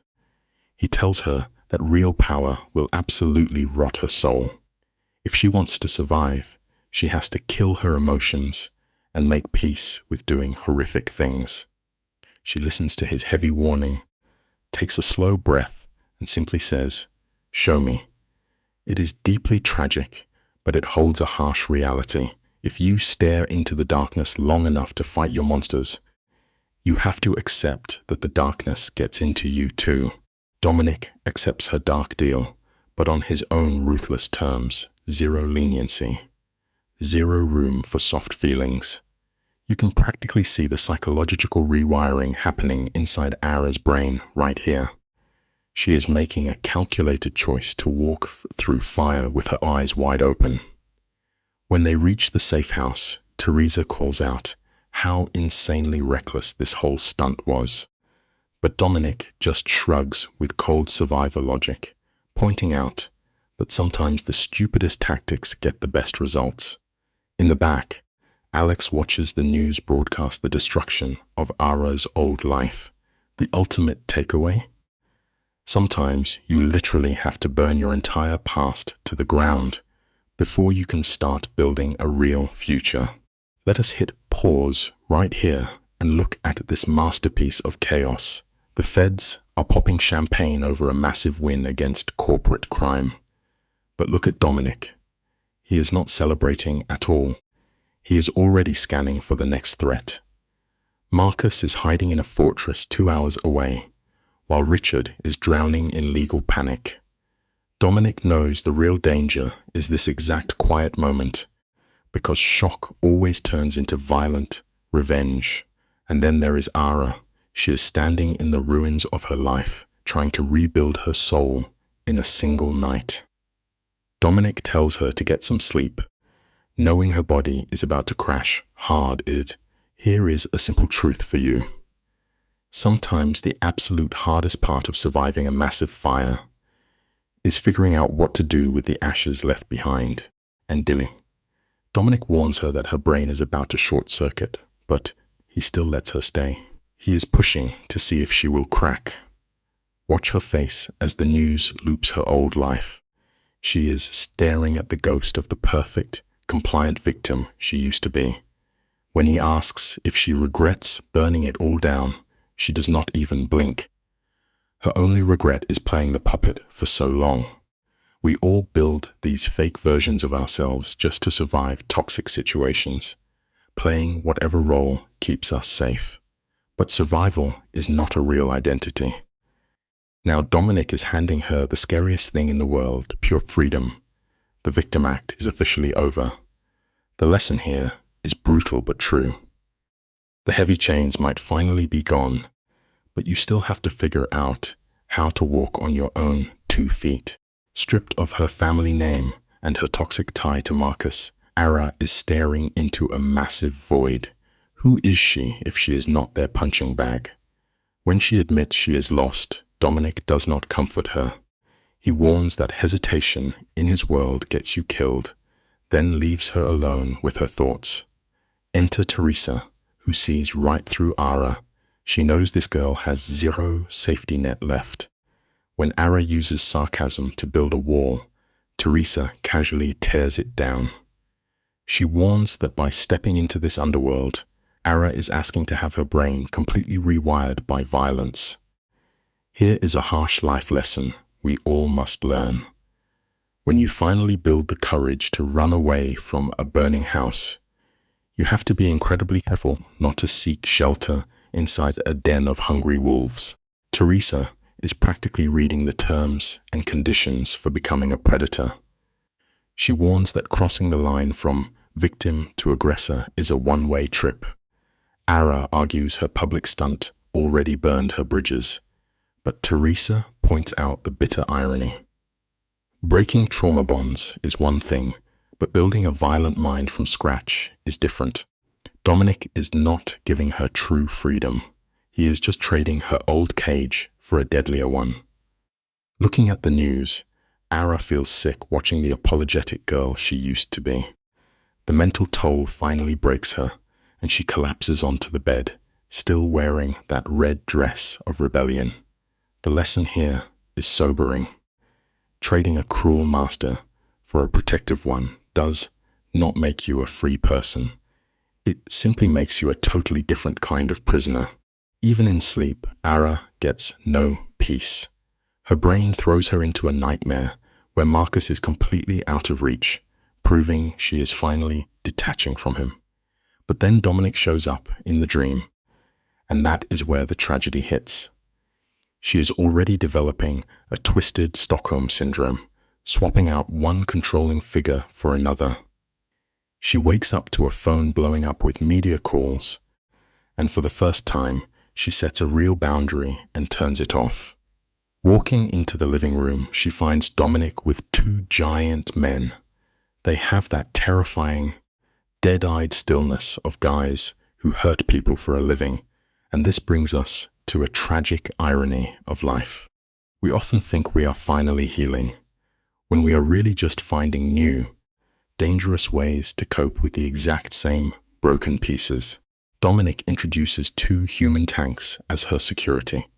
He tells her that real power will absolutely rot her soul. If she wants to survive, she has to kill her emotions and make peace with doing horrific things. She listens to his heavy warning, takes a slow breath, and simply says, "Show me." It is deeply tragic, but it holds a harsh reality. If you stare into the darkness long enough to fight your monsters, you have to accept that the darkness gets into you too. Dominic accepts her dark deal, but on his own ruthless terms. Zero leniency. Zero room for soft feelings. You can practically see the psychological rewiring happening inside Ara's brain right here. She is making a calculated choice to walk through fire with her eyes wide open. When they reach the safe house, Teresa calls out how insanely reckless this whole stunt was. But Dominic just shrugs with cold survivor logic, pointing out that sometimes the stupidest tactics get the best results. In the back, Alex watches the news broadcast the destruction of Ara's old life. The ultimate takeaway? Sometimes you literally have to burn your entire past to the ground before you can start building a real future. Let us hit pause right here and look at this masterpiece of chaos. The feds are popping champagne over a massive win against corporate crime. But look at Dominic. He is not celebrating at all. He is already scanning for the next threat. Marcus is hiding in a fortress 2 hours away, while Richard is drowning in legal panic. Dominic knows the real danger is this exact quiet moment, because shock always turns into violent revenge. And then there is Ara. She is standing in the ruins of her life, trying to rebuild her soul in a single night. Dominic tells her to get some sleep, knowing her body is about to crash hard. Here is a simple truth for you. Sometimes the absolute hardest part of surviving a massive fire is figuring out what to do with the ashes left behind and dealing. Dominic warns her that her brain is about to short circuit, but he still lets her stay. He is pushing to see if she will crack. Watch her face as the news loops her old life. She is staring at the ghost of the perfect, compliant victim she used to be. When he asks if she regrets burning it all down, she does not even blink. Her only regret is playing the puppet for so long. We all build these fake versions of ourselves just to survive toxic situations, playing whatever role keeps us safe. But survival is not a real identity. Now Dominic is handing her the scariest thing in the world, pure freedom. The victim act is officially over. The lesson here is brutal but true. The heavy chains might finally be gone, but you still have to figure out how to walk on your own 2 feet. Stripped of her family name and her toxic tie to Marcus, Ara is staring into a massive void. Who is she if she is not their punching bag? When she admits she is lost, Dominic does not comfort her. He warns that hesitation in his world gets you killed, then leaves her alone with her thoughts. Enter Teresa, who sees right through Ara. She knows this girl has zero safety net left. When Ara uses sarcasm to build a wall, Teresa casually tears it down. She warns that by stepping into this underworld, Ara is asking to have her brain completely rewired by violence. Here is a harsh life lesson we all must learn. When you finally build the courage to run away from a burning house, you have to be incredibly careful not to seek shelter inside a den of hungry wolves. Teresa is practically reading the terms and conditions for becoming a predator. She warns that crossing the line from victim to aggressor is a one-way trip. Ara argues her public stunt already burned her bridges, but Teresa points out the bitter irony. Breaking trauma bonds is one thing, but building a violent mind from scratch is different. Dominic is not giving her true freedom. He is just trading her old cage for a deadlier one. Looking at the news, Ara feels sick watching the apologetic girl she used to be. The mental toll finally breaks her, and she collapses onto the bed, still wearing that red dress of rebellion. The lesson here is sobering. Trading a cruel master for a protective one does not make you a free person. It simply makes you a totally different kind of prisoner. Even in sleep, Ara gets no peace. Her brain throws her into a nightmare where Marcus is completely out of reach, proving she is finally detaching from him. But then Dominic shows up in the dream, and that is where the tragedy hits. She is already developing a twisted Stockholm syndrome, swapping out one controlling figure for another. She wakes up to a phone blowing up with media calls, and for the first time, she sets a real boundary and turns it off. Walking into the living room, she finds Dominic with 2 giant men. They have that terrifying, dead-eyed stillness of guys who hurt people for a living, and this brings us to a tragic irony of life. We often think we are finally healing, when we are really just finding new, dangerous ways to cope with the exact same broken pieces. Dominic introduces two human tanks as her security.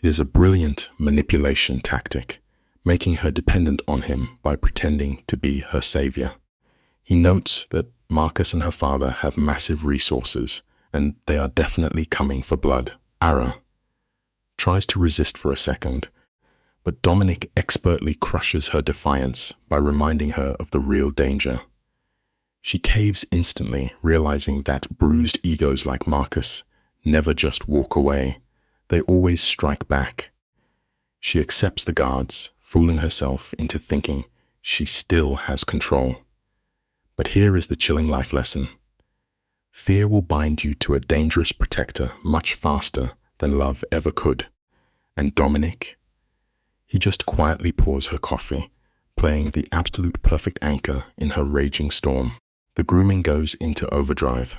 It is a brilliant manipulation tactic, making her dependent on him by pretending to be her savior. He notes that Marcus and her father have massive resources, and they are definitely coming for blood. Ara tries to resist for a second, but Dominic expertly crushes her defiance by reminding her of the real danger. She caves instantly, realizing that bruised egos like Marcus never just walk away. They always strike back. She accepts the guards, fooling herself into thinking she still has control. But here is the chilling life lesson. Fear will bind you to a dangerous protector much faster than love ever could. And Dominic? He just quietly pours her coffee, playing the absolute perfect anchor in her raging storm. The grooming goes into overdrive.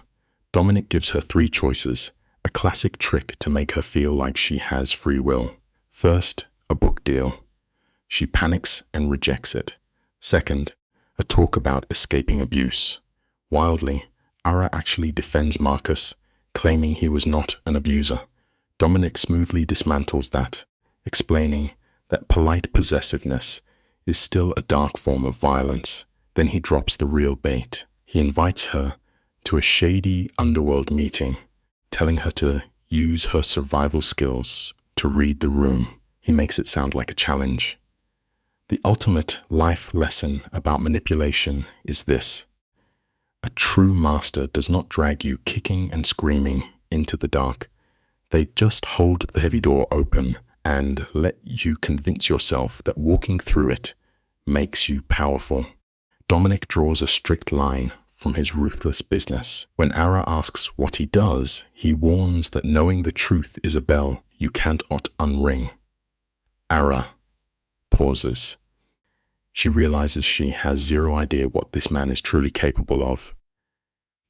Dominic gives her three choices, a classic trick to make her feel like she has free will. First, a book deal. She panics and rejects it. Second, a talk about escaping abuse. Wildly, Ara actually defends Marcus, claiming he was not an abuser. Dominic smoothly dismantles that, explaining that polite possessiveness is still a dark form of violence. Then he drops the real bait. He invites her to a shady underworld meeting, telling her to use her survival skills to read the room. He makes it sound like a challenge. The ultimate life lesson about manipulation is this. A true master does not drag you kicking and screaming into the dark. They just hold the heavy door open and let you convince yourself that walking through it makes you powerful. Dominic draws a strict line from his ruthless business. When Ara asks what he does, he warns that knowing the truth is a bell you can't unring. Ara pauses. She realizes she has zero idea what this man is truly capable of.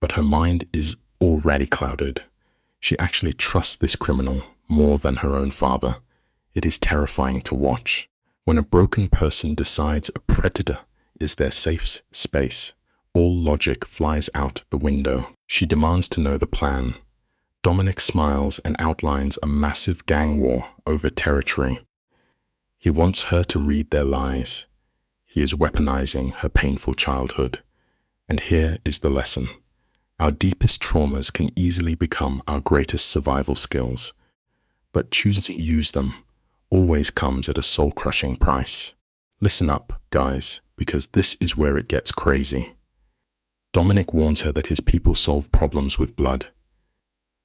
But her mind is already clouded. She actually trusts this criminal more than her own father. It is terrifying to watch. When a broken person decides a predator is their safe space, all logic flies out the window. She demands to know the plan. Dominic smiles and outlines a massive gang war over territory. He wants her to read their lies. He is weaponizing her painful childhood. And here is the lesson. Our deepest traumas can easily become our greatest survival skills, but choosing to use them always comes at a soul-crushing price. Listen up, guys, because this is where it gets crazy. Dominic warns her that his people solve problems with blood.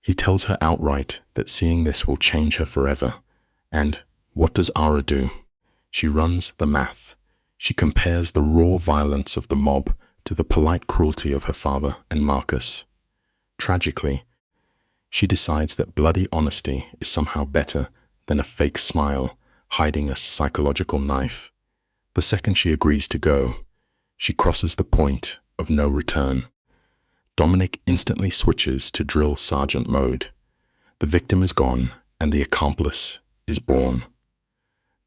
He tells her outright that seeing this will change her forever. And what does Ara do? She runs the math. She compares the raw violence of the mob to the polite cruelty of her father and Marcus. Tragically, she decides that bloody honesty is somehow better than a fake smile hiding a psychological knife. The second she agrees to go, she crosses the point of no return. Dominic instantly switches to drill sergeant mode. The victim is gone and the accomplice is born.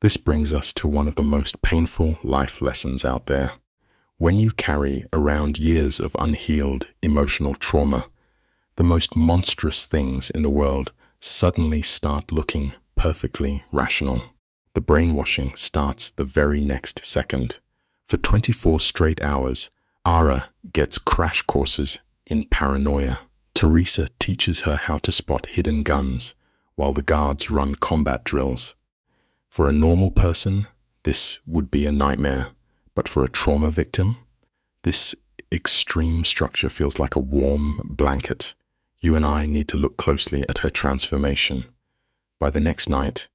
This brings us to one of the most painful life lessons out there. When you carry around years of unhealed emotional trauma, the most monstrous things in the world suddenly start looking perfectly rational. The brainwashing starts the very next second. For 24 straight hours, Ara gets crash courses in paranoia. Teresa teaches her how to spot hidden guns, while the guards run combat drills. For a normal person, this would be a nightmare. But for a trauma victim, this extreme structure feels like a warm blanket. You and I need to look closely at her transformation. By the next night,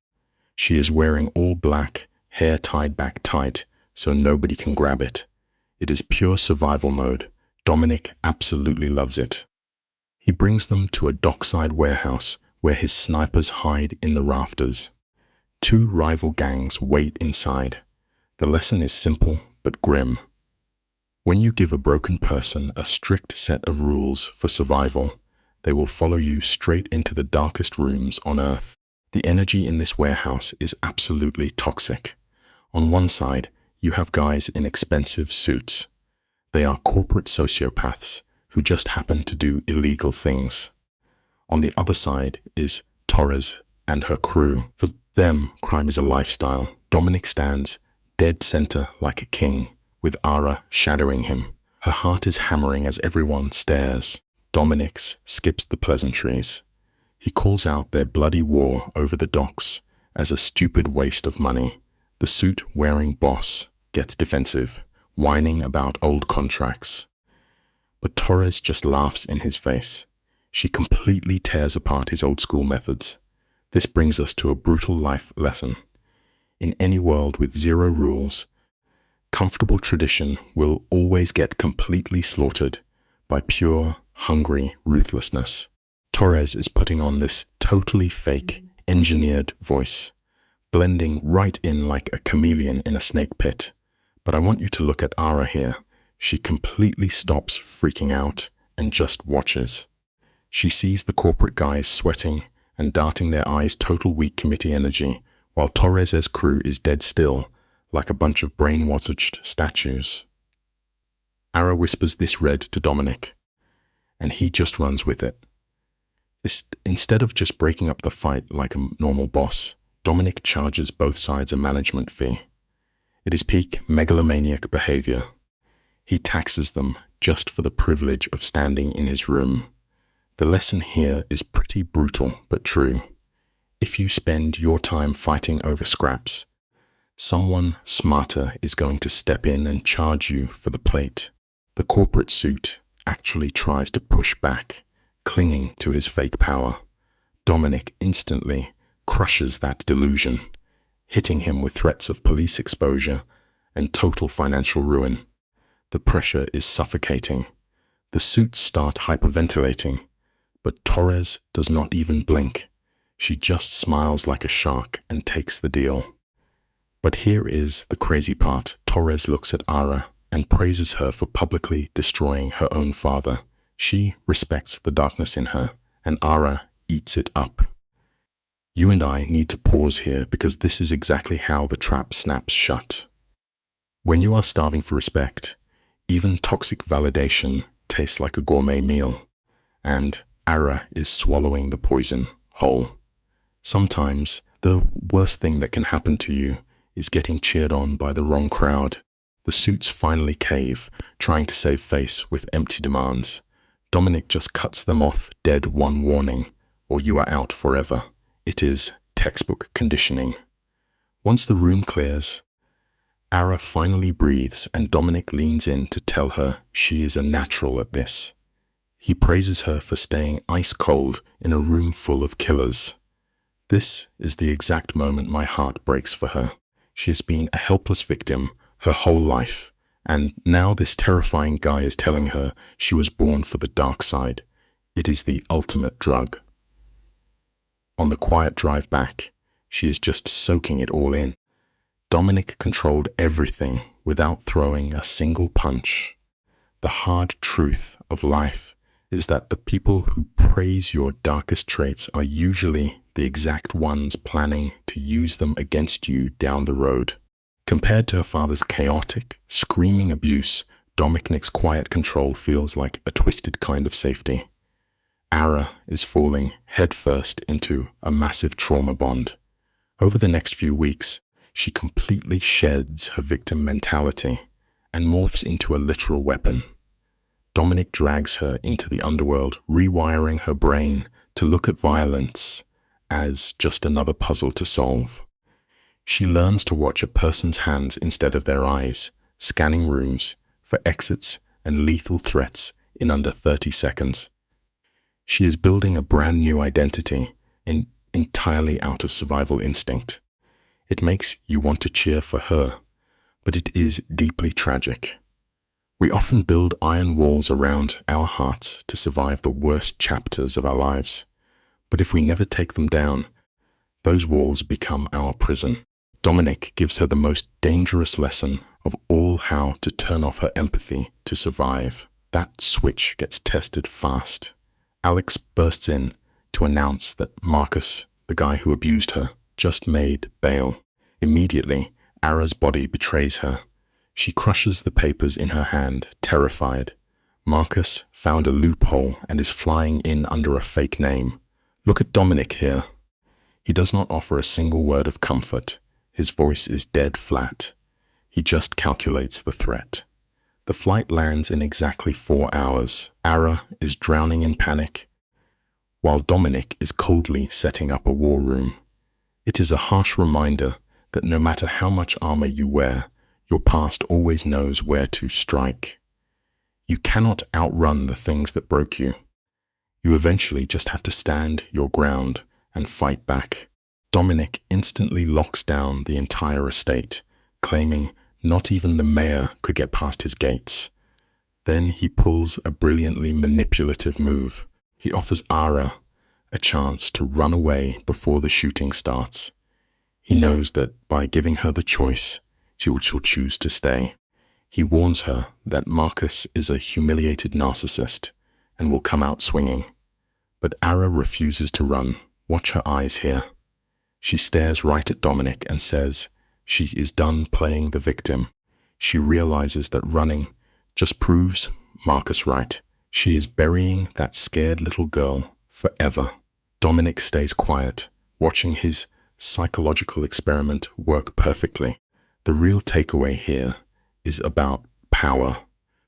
she is wearing all black, hair tied back tight so nobody can grab it. It is pure survival mode. Dominic absolutely loves it. He brings them to a dockside warehouse where his snipers hide in the rafters. Two rival gangs wait inside. The lesson is simple but grim. When you give a broken person a strict set of rules for survival, they will follow you straight into the darkest rooms on Earth. The energy in this warehouse is absolutely toxic. On one side, you have guys in expensive suits. They are corporate sociopaths who just happen to do illegal things. On the other side is Torres and her crew. For them, crime is a lifestyle. Dominic stands dead center like a king, with Ara shadowing him. Her heart is hammering as everyone stares. Dominic skips the pleasantries. He calls out their bloody war over the docks as a stupid waste of money. The suit-wearing boss gets defensive, whining about old contracts. But Torres just laughs in his face. She completely tears apart his old-school methods. This brings us to a brutal life lesson. In any world with zero rules, comfortable tradition will always get completely slaughtered by pure, hungry ruthlessness. Torres is putting on this totally fake, engineered voice, blending right in like a chameleon in a snake pit. But I want you to look at Ara here. She completely stops freaking out and just watches. She sees the corporate guys sweating and darting their eyes total weak committee energy, while Torres's crew is dead still, like a bunch of brainwashed statues. Ara whispers this red to Dominic, and he just runs with it. Instead of just breaking up the fight like a normal boss, Dominic charges both sides a management fee. It is peak megalomaniac behavior. He taxes them just for the privilege of standing in his room. The lesson here is pretty brutal but true. If you spend your time fighting over scraps, someone smarter is going to step in and charge you for the plate. The corporate suit actually tries to push back, clinging to his fake power. Dominic instantly crushes that delusion, hitting him with threats of police exposure and total financial ruin. The pressure is suffocating. The suits start hyperventilating, but Torres does not even blink. She just smiles like a shark and takes the deal. But here is the crazy part. Torres looks at Ara and praises her for publicly destroying her own father. She respects the darkness in her, and Ara eats it up. You and I need to pause here because this is exactly how the trap snaps shut. When you are starving for respect, even toxic validation tastes like a gourmet meal, and Ara is swallowing the poison whole. Sometimes the worst thing that can happen to you is getting cheered on by the wrong crowd. The suits finally cave, trying to save face with empty demands. Dominic just cuts them off dead one warning, or you are out forever. It is textbook conditioning. Once the room clears, Ara finally breathes and Dominic leans in to tell her she is a natural at this. He praises her for staying ice cold in a room full of killers. This is the exact moment my heart breaks for her. She has been a helpless victim her whole life, and now this terrifying guy is telling her she was born for the dark side. It is the ultimate drug. On the quiet drive back, she is just soaking it all in. Dominic controlled everything without throwing a single punch. The hard truth of life is that the people who praise your darkest traits are usually the exact ones planning to use them against you down the road. Compared to her father's chaotic, screaming abuse, Dominic's quiet control feels like a twisted kind of safety. Ara is falling headfirst into a massive trauma bond. Over the next few weeks, she completely sheds her victim mentality and morphs into a literal weapon. Dominic drags her into the underworld, rewiring her brain to look at violence as just another puzzle to solve. She learns to watch a person's hands instead of their eyes, scanning rooms for exits and lethal threats in under 30 seconds. She is building a brand new identity entirely out of survival instinct. It makes you want to cheer for her, but it is deeply tragic. We often build iron walls around our hearts to survive the worst chapters of our lives. But if we never take them down, those walls become our prison. Dominic gives her the most dangerous lesson of all: how to turn off her empathy to survive. That switch gets tested fast. Alex bursts in to announce that Marcus the guy who abused her, just made bail. Immediately, Ara's body betrays her. She crushes the papers in her hand, terrified. Marcus found a loophole and is flying in under a fake name. Look at Dominic here. He does not offer a single word of comfort. His voice is dead flat. He just calculates the threat. The flight lands in exactly 4 hours. Ara is drowning in panic, while Dominic is coldly setting up a war room. It is a harsh reminder that no matter how much armor you wear, your past always knows where to strike. You cannot outrun the things that broke you. You eventually just have to stand your ground and fight back. Dominic instantly locks down the entire estate, claiming not even the mayor could get past his gates. Then he pulls a brilliantly manipulative move. He offers Ara a chance to run away before the shooting starts. He knows that by giving her the choice, she'll choose to stay. He warns her that Marcus is a humiliated narcissist and will come out swinging. But Ara refuses to run. Watch her eyes here. She stares right at Dominic and says she is done playing the victim. She realizes that running just proves Marcus right. She is burying that scared little girl forever. Dominic stays quiet, watching his psychological experiment work perfectly. The real takeaway here is about power.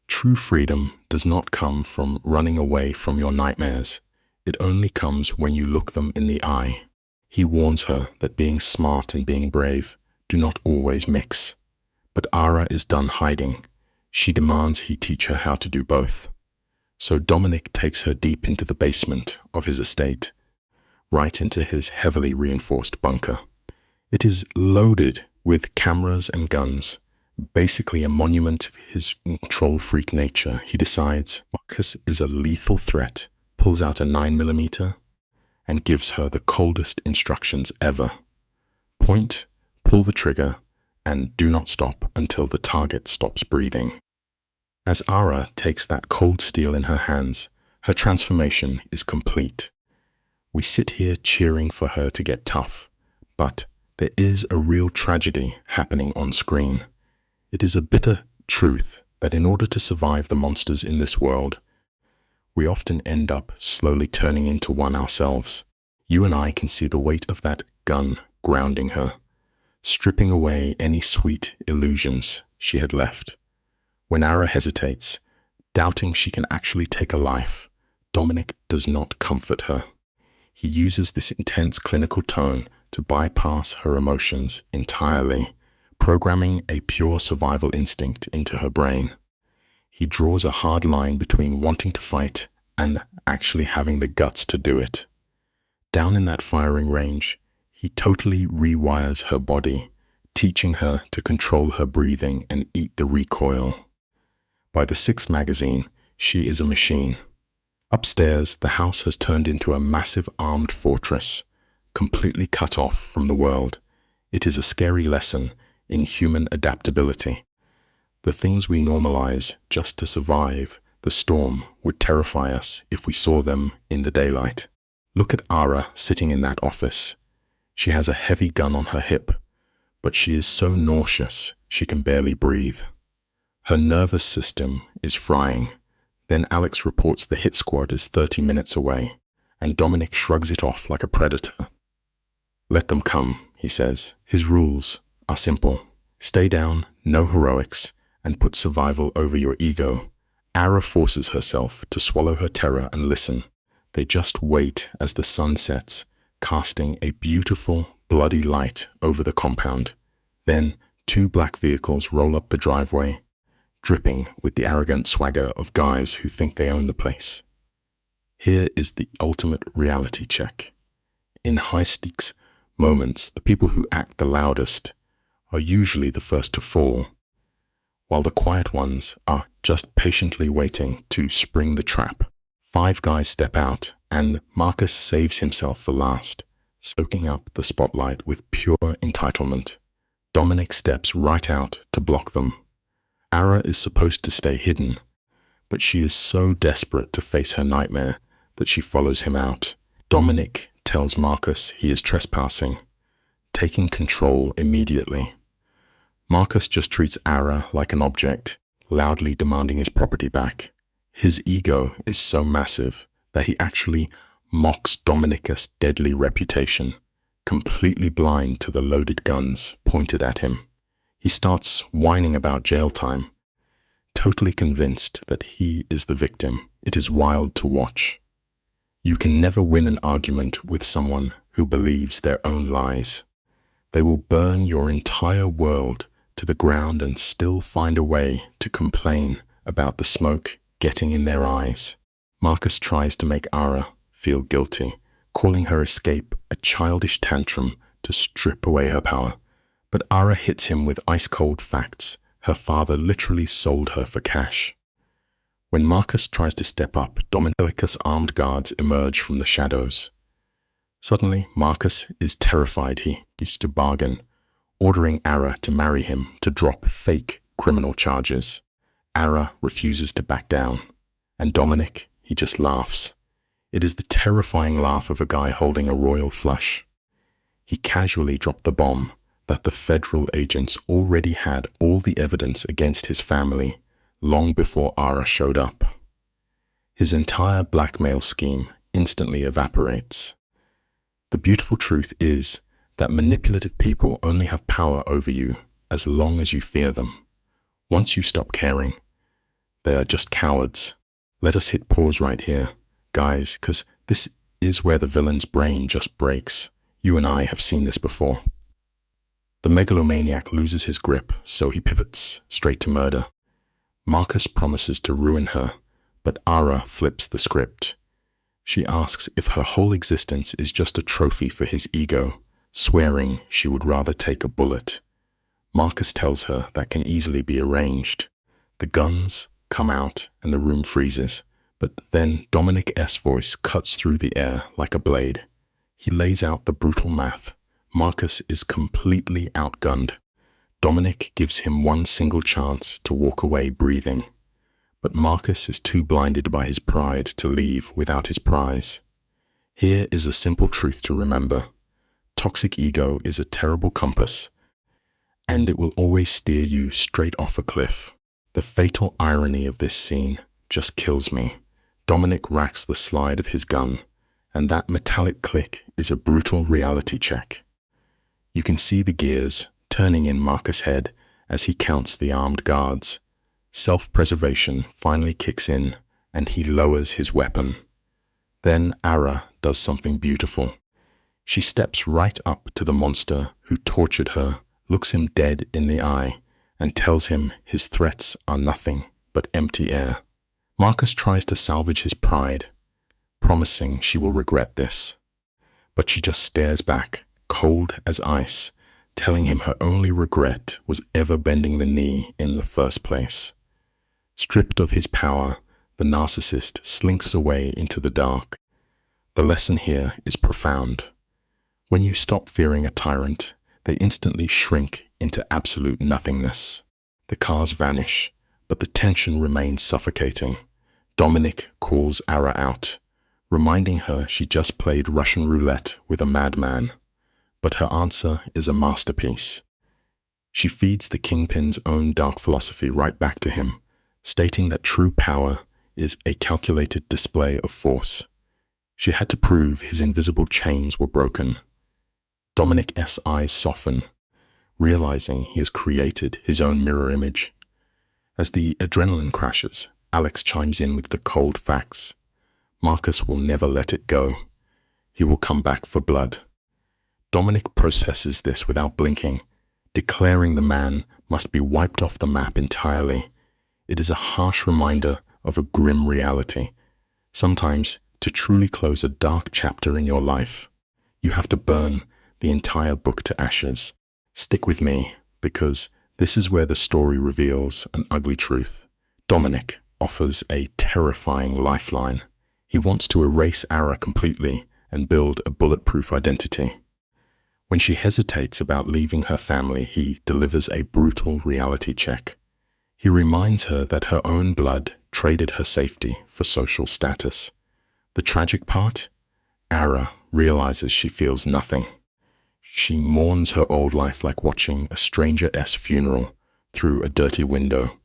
True freedom does not come from running away from your nightmares. It only comes when you look them in the eye. He warns her that being smart and being brave do not always mix. But Ara is done hiding. She demands he teach her how to do both. So Dominic takes her deep into the basement of his estate, right into his heavily reinforced bunker. It is loaded with cameras and guns, basically a monument of his control freak nature. He decides Marcus is a lethal threat, pulls out a 9mm, and gives her the coldest instructions ever. Point, pull the trigger, and do not stop until the target stops breathing. As Ara takes that cold steel in her hands, her transformation is complete. We sit here cheering for her to get tough, but there is a real tragedy happening on screen. It is a bitter truth that in order to survive the monsters in this world, we often end up slowly turning into one ourselves. You and I can see the weight of that gun grounding her, stripping away any sweet illusions she had left. When Ara hesitates, doubting she can actually take a life, Dominic does not comfort her. He uses this intense clinical tone to bypass her emotions entirely, programming a pure survival instinct into her brain. He draws a hard line between wanting to fight and actually having the guts to do it. Down in that firing range, he totally rewires her body, teaching her to control her breathing and eat the recoil. By the 6th magazine, she is a machine. Upstairs, the house has turned into a massive armed fortress, completely cut off from the world. It is a scary lesson in human adaptability. The things we normalize just to survive the storm would terrify us if we saw them in the daylight. Look at Ara sitting in that office. She has a heavy gun on her hip, but she is so nauseous she can barely breathe. Her nervous system is frying. Then Alex reports the hit squad is 30 minutes away, and Dominic shrugs it off like a predator. Let them come, he says. His rules are simple. Stay down, no heroics, and put survival over your ego. Ara forces herself to swallow her terror and listen. They just wait as the sun sets, casting a beautiful, bloody light over the compound. Then 2 black vehicles roll up the driveway, dripping with the arrogant swagger of guys who think they own the place. Here is the ultimate reality check. In high-stakes moments, the people who act the loudest are usually the first to fall, while the quiet ones are just patiently waiting to spring the trap. 5 guys step out, and Marcus saves himself for last, soaking up the spotlight with pure entitlement. Dominic steps right out to block them. Ara is supposed to stay hidden, but she is so desperate to face her nightmare that she follows him out. Dominic tells Marcus he is trespassing, taking control immediately. Marcus just treats Ara like an object, loudly demanding his property back. His ego is so massive that he actually mocks Dominicus' deadly reputation, completely blind to the loaded guns pointed at him. He starts whining about jail time, totally convinced that he is the victim. It is wild to watch. You can never win an argument with someone who believes their own lies. They will burn your entire world to the ground and still find a way to complain about the smoke getting in their eyes. Marcus tries to make Ara feel guilty, calling her escape a childish tantrum to strip away her power. But Ara hits him with ice-cold facts. Her father literally sold her for cash. When Marcus tries to step up, Dominicus' armed guards emerge from the shadows. Suddenly, Marcus is terrified. He used to bargain, ordering Ara to marry him to drop fake criminal charges. Ara refuses to back down, and Dominic, he just laughs. It is the terrifying laugh of a guy holding a royal flush. He casually dropped the bomb that the federal agents already had all the evidence against his family long before Ara showed up. His entire blackmail scheme instantly evaporates. The beautiful truth is that manipulative people only have power over you as long as you fear them. Once you stop caring, they are just cowards. Let us hit pause right here, guys, because this is where the villain's brain just breaks. You and I have seen this before. The megalomaniac loses his grip, so he pivots straight to murder. Marcus promises to ruin her, but Ara flips the script. She asks if her whole existence is just a trophy for his ego, swearing she would rather take a bullet. Marcus tells her that can easily be arranged. The guns come out and the room freezes, but then Dominic's voice cuts through the air like a blade. He lays out the brutal math. Marcus is completely outgunned. Dominic gives him one single chance to walk away breathing, but Marcus is too blinded by his pride to leave without his prize. Here is a simple truth to remember. Toxic ego is a terrible compass, and it will always steer you straight off a cliff. The fatal irony of this scene just kills me. Dominic racks the slide of his gun, and that metallic click is a brutal reality check. You can see the gears turning in Marcus' head as he counts the armed guards. Self-preservation finally kicks in, and he lowers his weapon. Then Ara does something beautiful. She steps right up to the monster who tortured her, looks him dead in the eye, and tells him his threats are nothing but empty air. Marcus tries to salvage his pride, promising she will regret this. But she just stares back, cold as ice, telling him her only regret was ever bending the knee in the first place. Stripped of his power, the narcissist slinks away into the dark. The lesson here is profound. When you stop fearing a tyrant, they instantly shrink into absolute nothingness. The cars vanish, but the tension remains suffocating. Dominic calls Ara out, reminding her she just played Russian roulette with a madman. But her answer is a masterpiece. She feeds the Kingpin's own dark philosophy right back to him, stating that true power is a calculated display of force. She had to prove his invisible chains were broken. Dominic's eyes soften, realizing he has created his own mirror image. As the adrenaline crashes, Alex chimes in with the cold facts. Marcus will never let it go. He will come back for blood. Dominic processes this without blinking, declaring the man must be wiped off the map entirely. It is a harsh reminder of a grim reality. Sometimes, to truly close a dark chapter in your life, you have to burn the entire book to ashes. Stick with me, because this is where the story reveals an ugly truth. Dominic offers a terrifying lifeline. He wants to erase Ara completely and build a bulletproof identity. When she hesitates about leaving her family, he delivers a brutal reality check. He reminds her that her own blood traded her safety for social status. The tragic part? Ara realizes she feels nothing. She mourns her old life like watching a stranger's funeral through a dirty window.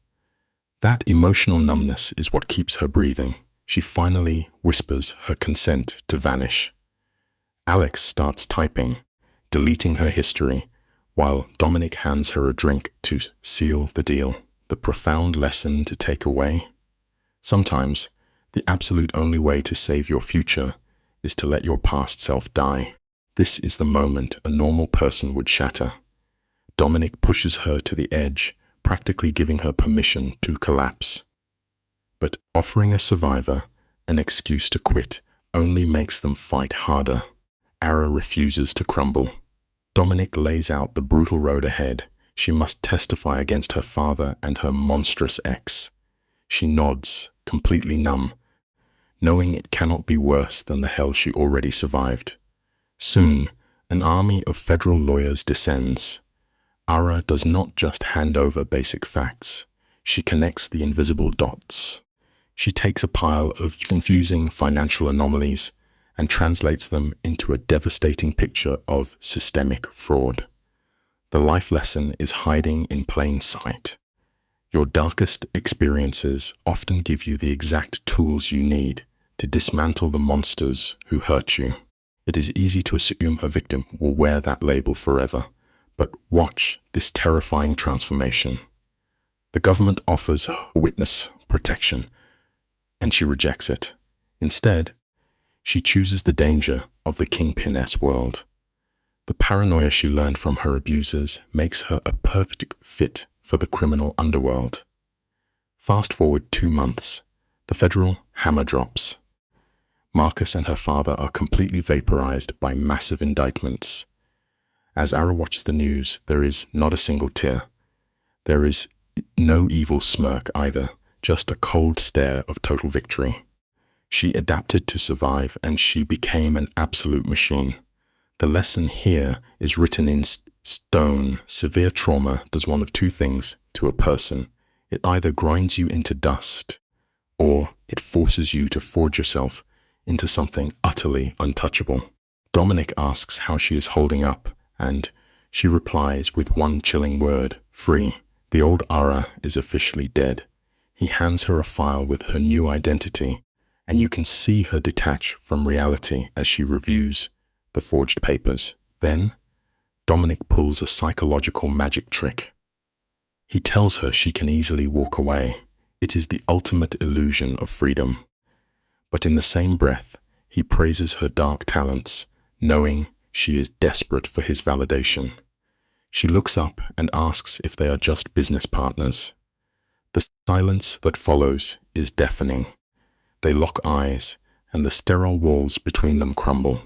That emotional numbness is what keeps her breathing. She finally whispers her consent to vanish. Alex starts typing, deleting her history, while Dominic hands her a drink to seal the deal. The profound lesson to take away? Sometimes, the absolute only way to save your future is to let your past self die. This is the moment a normal person would shatter. Dominic pushes her to the edge, practically giving her permission to collapse. But offering a survivor an excuse to quit only makes them fight harder. Ara refuses to crumble. Dominic lays out the brutal road ahead. She must testify against her father and her monstrous ex. She nods, completely numb, knowing it cannot be worse than the hell she already survived. Soon, an army of federal lawyers descends. Ara does not just hand over basic facts. She connects the invisible dots. She takes a pile of confusing financial anomalies and translates them into a devastating picture of systemic fraud. The life lesson is hiding in plain sight. Your darkest experiences often give you the exact tools you need to dismantle the monsters who hurt you. It is easy to assume a victim will wear that label forever, but watch this terrifying transformation. The government offers her witness protection, and she rejects it. Instead, she chooses the danger of the Kingpin-esque world. The paranoia she learned from her abusers makes her a perfect fit for the criminal underworld. Fast forward 2 months, the federal hammer drops. Marcus and her father are completely vaporized by massive indictments. As Ara watches the news, there is not a single tear. There is no evil smirk either, just a cold stare of total victory. She adapted to survive, and she became an absolute machine. The lesson here is written in stone. Severe trauma does one of two things to a person. It either grinds you into dust, or it forces you to forge yourself into something utterly untouchable. Dominic asks how she is holding up, and she replies with one chilling word: free. The old Ara is officially dead. He hands her a file with her new identity, and you can see her detach from reality as she reviews the forged papers. Then, Dominic pulls a psychological magic trick. He tells her she can easily walk away. It is the ultimate illusion of freedom. But in the same breath, he praises her dark talents, knowing she is desperate for his validation. She looks up and asks if they are just business partners. The silence that follows is deafening. They lock eyes, and the sterile walls between them crumble.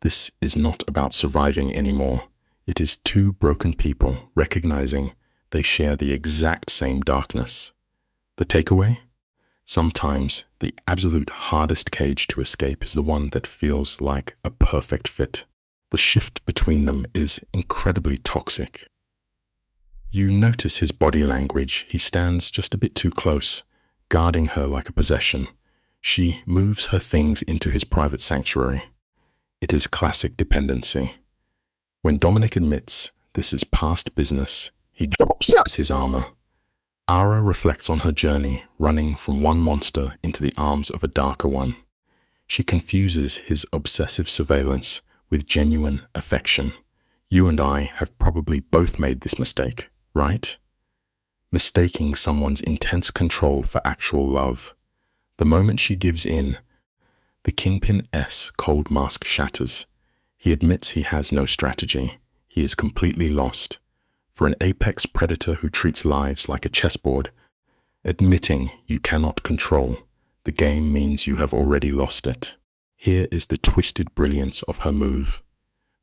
This is not about surviving anymore. It is two broken people recognizing they share the exact same darkness. The takeaway? Sometimes the absolute hardest cage to escape is the one that feels like a perfect fit. The shift between them is incredibly toxic. You notice his body language. He stands just a bit too close, guarding her like a possession. She moves her things into his private sanctuary. It is classic dependency. When Dominic admits this is past business, he drops his armor. Ara reflects on her journey, running from one monster into the arms of a darker one. She confuses his obsessive surveillance with genuine affection. You and I have probably both made this mistake, right? Mistaking someone's intense control for actual love. The moment she gives in, the Kingpin-esque cold mask shatters. He admits he has no strategy. He is completely lost. For an apex predator who treats lives like a chessboard, admitting you cannot control the game means you have already lost it. Here is the twisted brilliance of her move.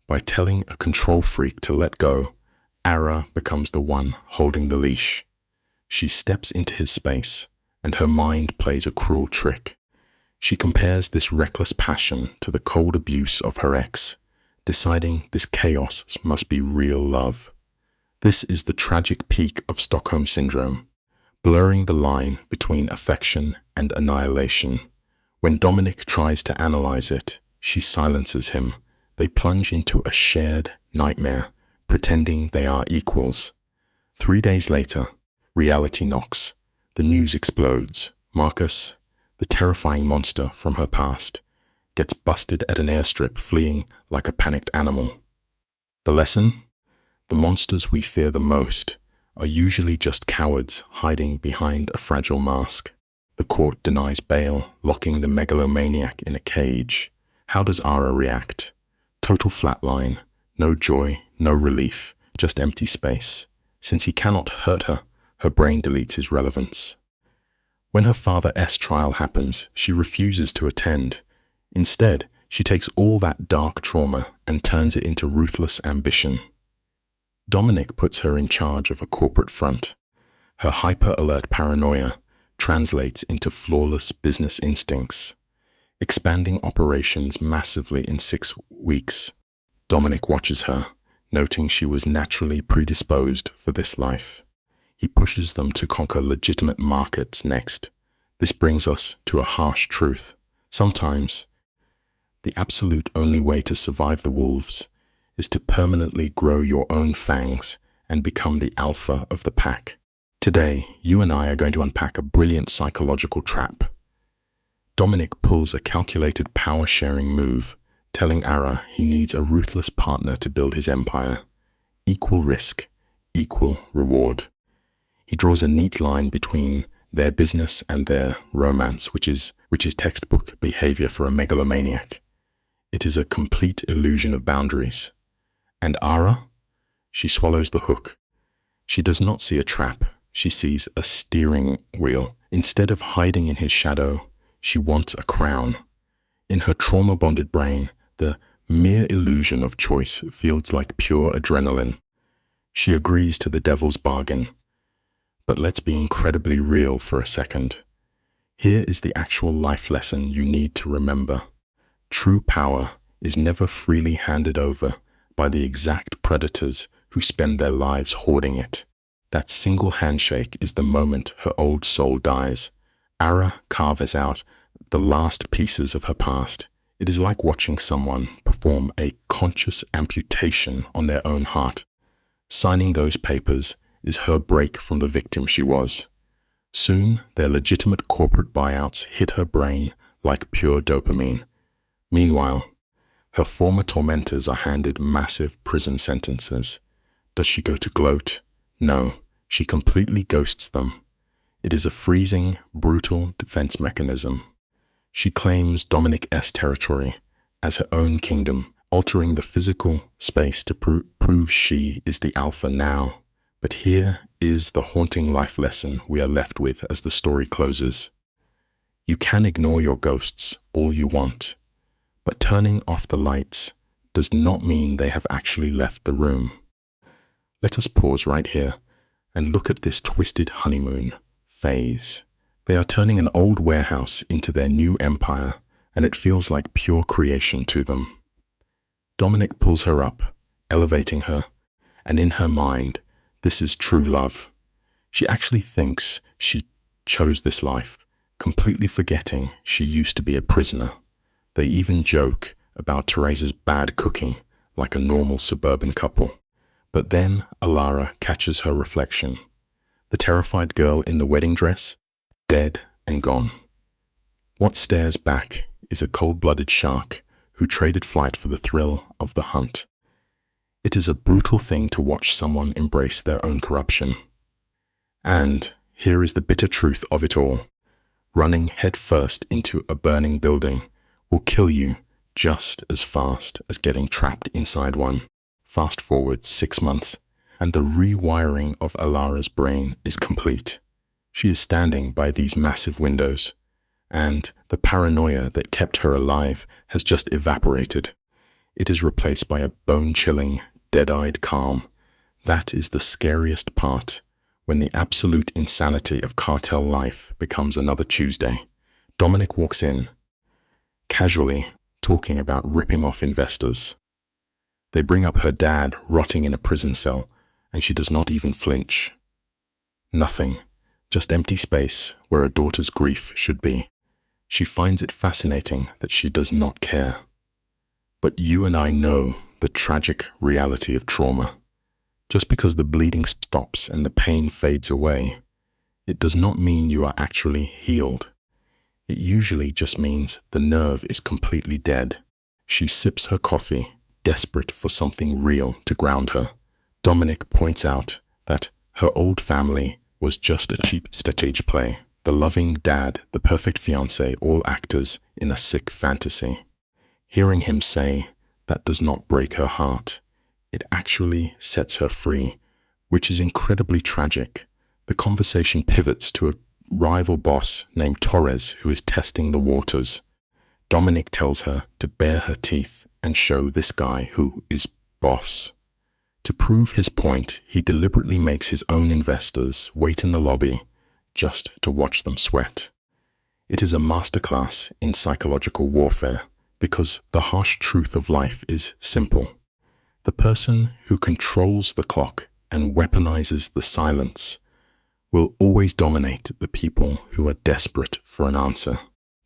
By telling a control freak to let go, Ara becomes the one holding the leash. She steps into his space, and her mind plays a cruel trick. She compares this reckless passion to the cold abuse of her ex, deciding this chaos must be real love. This is the tragic peak of Stockholm Syndrome, blurring the line between affection and annihilation. When Dominic tries to analyze it, she silences him, They plunge into a shared nightmare, pretending they are equals. 3 days later, reality knocks. The news explodes. Marcus, the terrifying monster from her past, gets busted at an airstrip fleeing like a panicked animal. The lesson? The monsters we fear the most are usually just cowards hiding behind a fragile mask. The court denies bail, locking the megalomaniac in a cage. How does Ara react? Total flatline, no joy, no relief, just empty space. Since he cannot hurt her, her brain deletes his relevance. When her Father S trial happens, she refuses to attend. Instead, she takes all that dark trauma and turns it into ruthless ambition. Dominic puts her in charge of a corporate front. Her hyper-alert paranoia translates into flawless business instincts, expanding operations massively in 6 weeks. Dominic watches her, noting she was naturally predisposed for this life. He pushes them to conquer legitimate markets next. This brings us to a harsh truth. Sometimes, the absolute only way to survive the wolves is to permanently grow your own fangs and become the alpha of the pack. Today, you and I are going to unpack a brilliant psychological trap. Dominic pulls a calculated power-sharing move, telling Ara he needs a ruthless partner to build his empire. Equal risk, equal reward. He draws a neat line between their business and their romance, which is textbook behavior for a megalomaniac. It is a complete illusion of boundaries. And Ara? She swallows the hook. She does not see a trap. She sees a steering wheel. Instead of hiding in his shadow, she wants a crown. In her trauma-bonded brain, the mere illusion of choice feels like pure adrenaline. She agrees to the devil's bargain. But let's be incredibly real for a second. Here is the actual life lesson you need to remember. True power is never freely handed over by the exact predators who spend their lives hoarding it. That single handshake is the moment her old soul dies. Ara carves out the last pieces of her past. It is like watching someone perform a conscious amputation on their own heart. Signing those papers is her break from the victim she was. Soon, their legitimate corporate buyouts hit her brain like pure dopamine. Meanwhile, her former tormentors are handed massive prison sentences. Does she go to gloat? No, she completely ghosts them. It is a freezing, brutal defense mechanism. She claims Dominic S territory as her own kingdom, altering the physical space to prove she is the alpha now. But here is the haunting life lesson we are left with as the story closes. You can ignore your ghosts all you want, but turning off the lights does not mean they have actually left the room. Let us pause right here and look at this twisted honeymoon phase. They are turning an old warehouse into their new empire, and it feels like pure creation to them. Dominic pulls her up, elevating her, and in her mind, this is true love. She actually thinks she chose this life, completely forgetting she used to be a prisoner. They even joke about Teresa's bad cooking like a normal suburban couple. But then Alara catches her reflection. The terrified girl in the wedding dress, dead and gone. What stares back is a cold-blooded shark who traded flight for the thrill of the hunt. It is a brutal thing to watch someone embrace their own corruption. And here is the bitter truth of it all. Running headfirst into a burning building will kill you just as fast as getting trapped inside one. Fast forward 6 months, and the rewiring of Alara's brain is complete. She is standing by these massive windows, and the paranoia that kept her alive has just evaporated. It is replaced by a bone-chilling, dead-eyed calm. That is the scariest part, when the absolute insanity of cartel life becomes another Tuesday. Dominic walks in, casually talking about ripping off investors. They bring up her dad rotting in a prison cell, and she does not even flinch. Nothing, just empty space where a daughter's grief should be. She finds it fascinating that she does not care. But you and I know the tragic reality of trauma. Just because the bleeding stops and the pain fades away, it does not mean you are actually healed. It usually just means the nerve is completely dead. She sips her coffee, desperate for something real to ground her. Dominic points out that her old family was just a cheap stage play. The loving dad, the perfect fiancé, all actors in a sick fantasy. Hearing him say that does not break her heart. It actually sets her free, which is incredibly tragic. The conversation pivots to a rival boss named Torres who is testing the waters. Dominic tells her to bare her teeth and show this guy who is boss. To prove his point, he deliberately makes his own investors wait in the lobby just to watch them sweat. It is a masterclass in psychological warfare because the harsh truth of life is simple. The person who controls the clock and weaponizes the silence will always dominate the people who are desperate for an answer.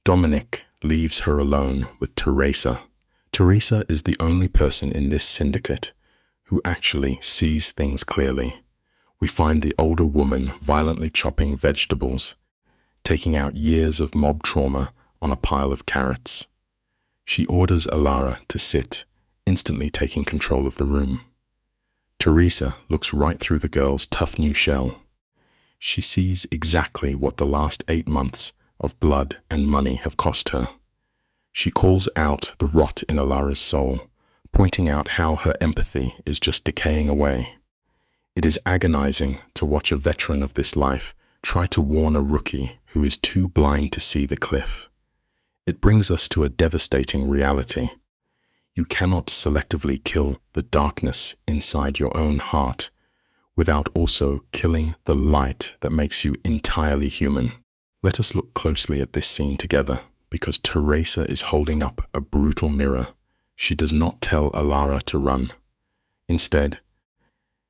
Dominic leaves her alone with Teresa. Teresa is the only person in this syndicate who actually sees things clearly. We find the older woman violently chopping vegetables, taking out years of mob trauma on a pile of carrots. She orders Alara to sit, instantly taking control of the room. Teresa looks right through the girl's tough new shell. She sees exactly what the last 8 months of blood and money have cost her. She calls out the rot in Alara's soul, pointing out how her empathy is just decaying away. It is agonizing to watch a veteran of this life try to warn a rookie who is too blind to see the cliff. It brings us to a devastating reality. You cannot selectively kill the darkness inside your own heart without also killing the light that makes you entirely human. Let us look closely at this scene together, because Teresa is holding up a brutal mirror. She does not tell Alara to run. Instead,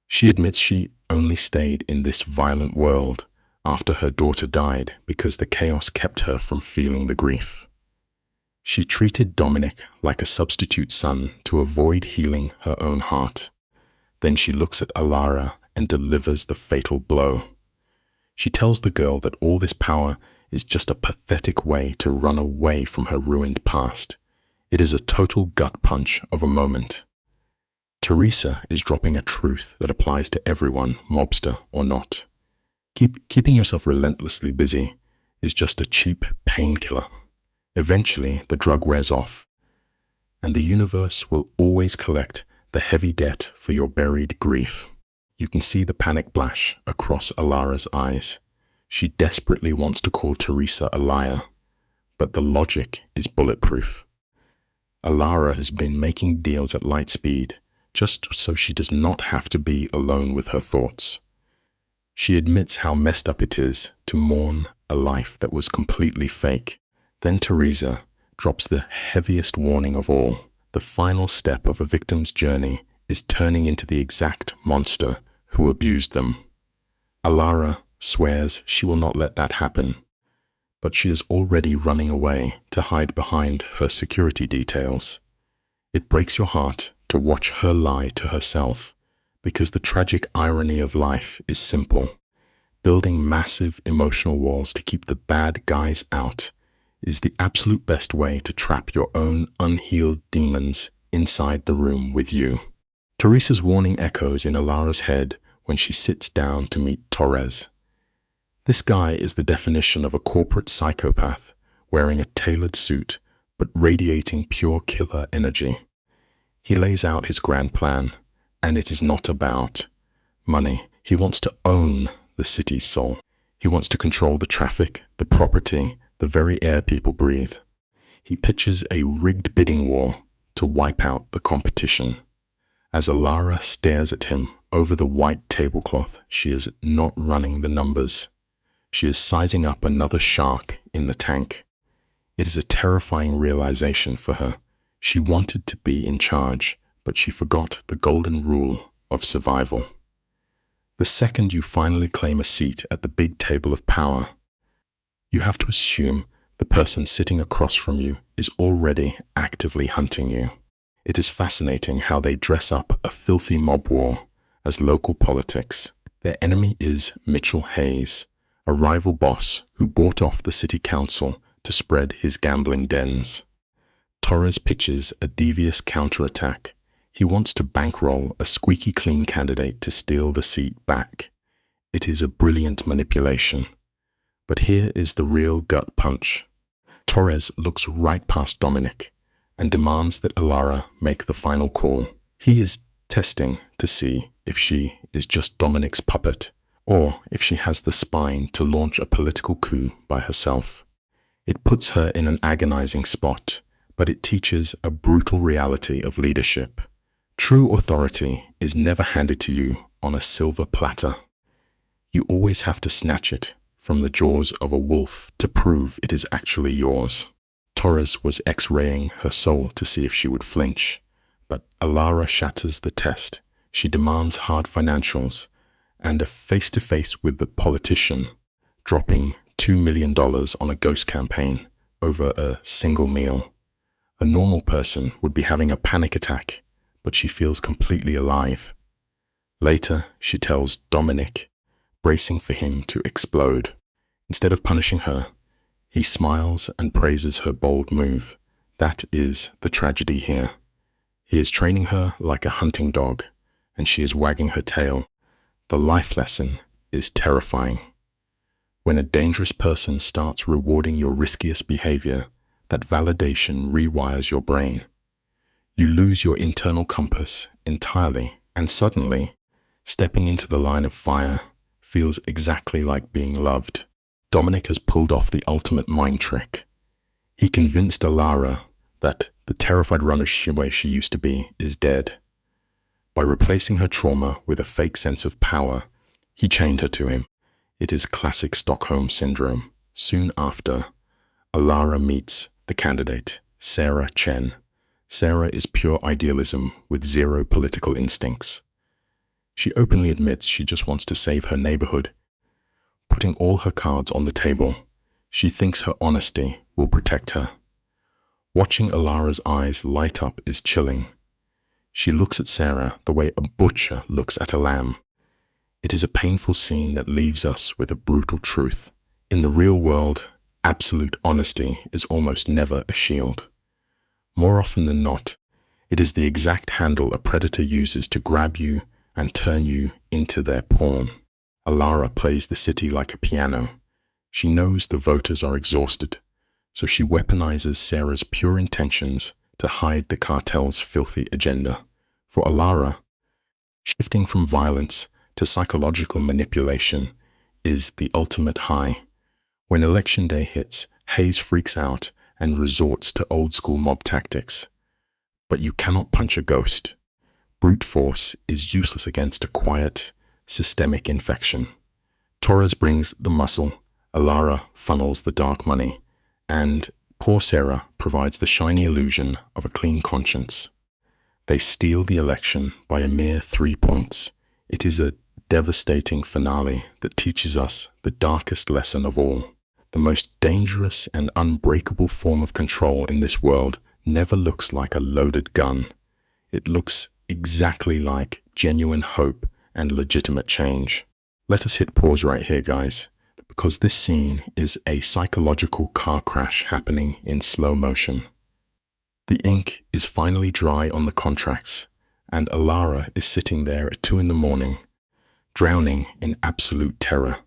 she admits she only stayed in this violent world after her daughter died because the chaos kept her from feeling the grief. She treated Dominic like a substitute son to avoid healing her own heart. Then she looks at Alara and delivers the fatal blow. She tells the girl that all this power is just a pathetic way to run away from her ruined past. It is a total gut punch of a moment. Teresa is dropping a truth that applies to everyone, mobster or not. Keeping yourself relentlessly busy is just a cheap painkiller. Eventually, the drug wears off, and the universe will always collect the heavy debt for your buried grief. You can see the panic flash across Alara's eyes. She desperately wants to call Teresa a liar, but the logic is bulletproof. Alara has been making deals at light speed just so she does not have to be alone with her thoughts. She admits how messed up it is to mourn a life that was completely fake. Then Teresa drops the heaviest warning of all. The final step of a victim's journey is turning into the exact monster who abused them. Alara swears she will not let that happen, but she is already running away to hide behind her security details. It breaks your heart to watch her lie to herself, because the tragic irony of life is simple. Building massive emotional walls to keep the bad guys out is the absolute best way to trap your own unhealed demons inside the room with you. Teresa's warning echoes in Alara's head when she sits down to meet Torres. This guy is the definition of a corporate psychopath, wearing a tailored suit but radiating pure killer energy. He lays out his grand plan, and it is not about money. He wants to own the city's soul. He wants to control the traffic, the property, the very air people breathe. He pitches a rigged bidding war to wipe out the competition. As Alara stares at him over the white tablecloth, she is not running the numbers. She is sizing up another shark in the tank. It is a terrifying realization for her. She wanted to be in charge, but she forgot the golden rule of survival. The second you finally claim a seat at the big table of power, you have to assume the person sitting across from you is already actively hunting you. It is fascinating how they dress up a filthy mob war as local politics. Their enemy is Mitchell Hayes, a rival boss who bought off the city council to spread his gambling dens. Torres pitches a devious counterattack. He wants to bankroll a squeaky clean candidate to steal the seat back. It is a brilliant manipulation. But here is the real gut punch. Torres looks right past Dominic and demands that Alara make the final call. He is testing to see if she is just Dominic's puppet or if she has the spine to launch a political coup by herself. It puts her in an agonizing spot, but it teaches a brutal reality of leadership. True authority is never handed to you on a silver platter. You always have to snatch it from the jaws of a wolf to prove it is actually yours. Torres was x-raying her soul to see if she would flinch, but Alara shatters the test. She demands hard financials and a face-to-face with the politician, dropping $2 million on a ghost campaign over a single meal. A normal person would be having a panic attack, but she feels completely alive. Later, she tells Dominic, bracing for him to explode. Instead of punishing her, he smiles and praises her bold move. That is the tragedy here. He is training her like a hunting dog, and she is wagging her tail. The life lesson is terrifying. When a dangerous person starts rewarding your riskiest behavior, that validation rewires your brain. You lose your internal compass entirely, and suddenly, stepping into the line of fire feels exactly like being loved. Dominic has pulled off the ultimate mind trick. He convinced Alara that the terrified runaway she used to be is dead. By replacing her trauma with a fake sense of power, he chained her to him. It is classic Stockholm Syndrome. Soon after, Alara meets the candidate, Sarah Chen. Sarah is pure idealism with zero political instincts. She openly admits she just wants to save her neighborhood. Putting all her cards on the table, she thinks her honesty will protect her. Watching Alara's eyes light up is chilling. She looks at Sarah the way a butcher looks at a lamb. It is a painful scene that leaves us with a brutal truth. In the real world, absolute honesty is almost never a shield. More often than not, it is the exact handle a predator uses to grab you and turn you into their pawn. Alara plays the city like a piano. She knows the voters are exhausted, so she weaponizes Sarah's pure intentions to hide the cartel's filthy agenda. For Alara, shifting from violence to psychological manipulation is the ultimate high. When election day hits, Hayes freaks out and resorts to old-school mob tactics. But you cannot punch a ghost. Brute force is useless against a quiet, systemic infection. Torres brings the muscle, Alara funnels the dark money, and poor Sarah provides the shiny illusion of a clean conscience. They steal the election by a mere 3 points. It is a devastating finale that teaches us the darkest lesson of all. The most dangerous and unbreakable form of control in this world never looks like a loaded gun. It looks exactly like genuine hope and legitimate change. Let us hit pause right here, guys, because this scene is a psychological car crash happening in slow motion. The ink is finally dry on the contracts, and Alara is sitting there at 2 a.m, drowning in absolute terror.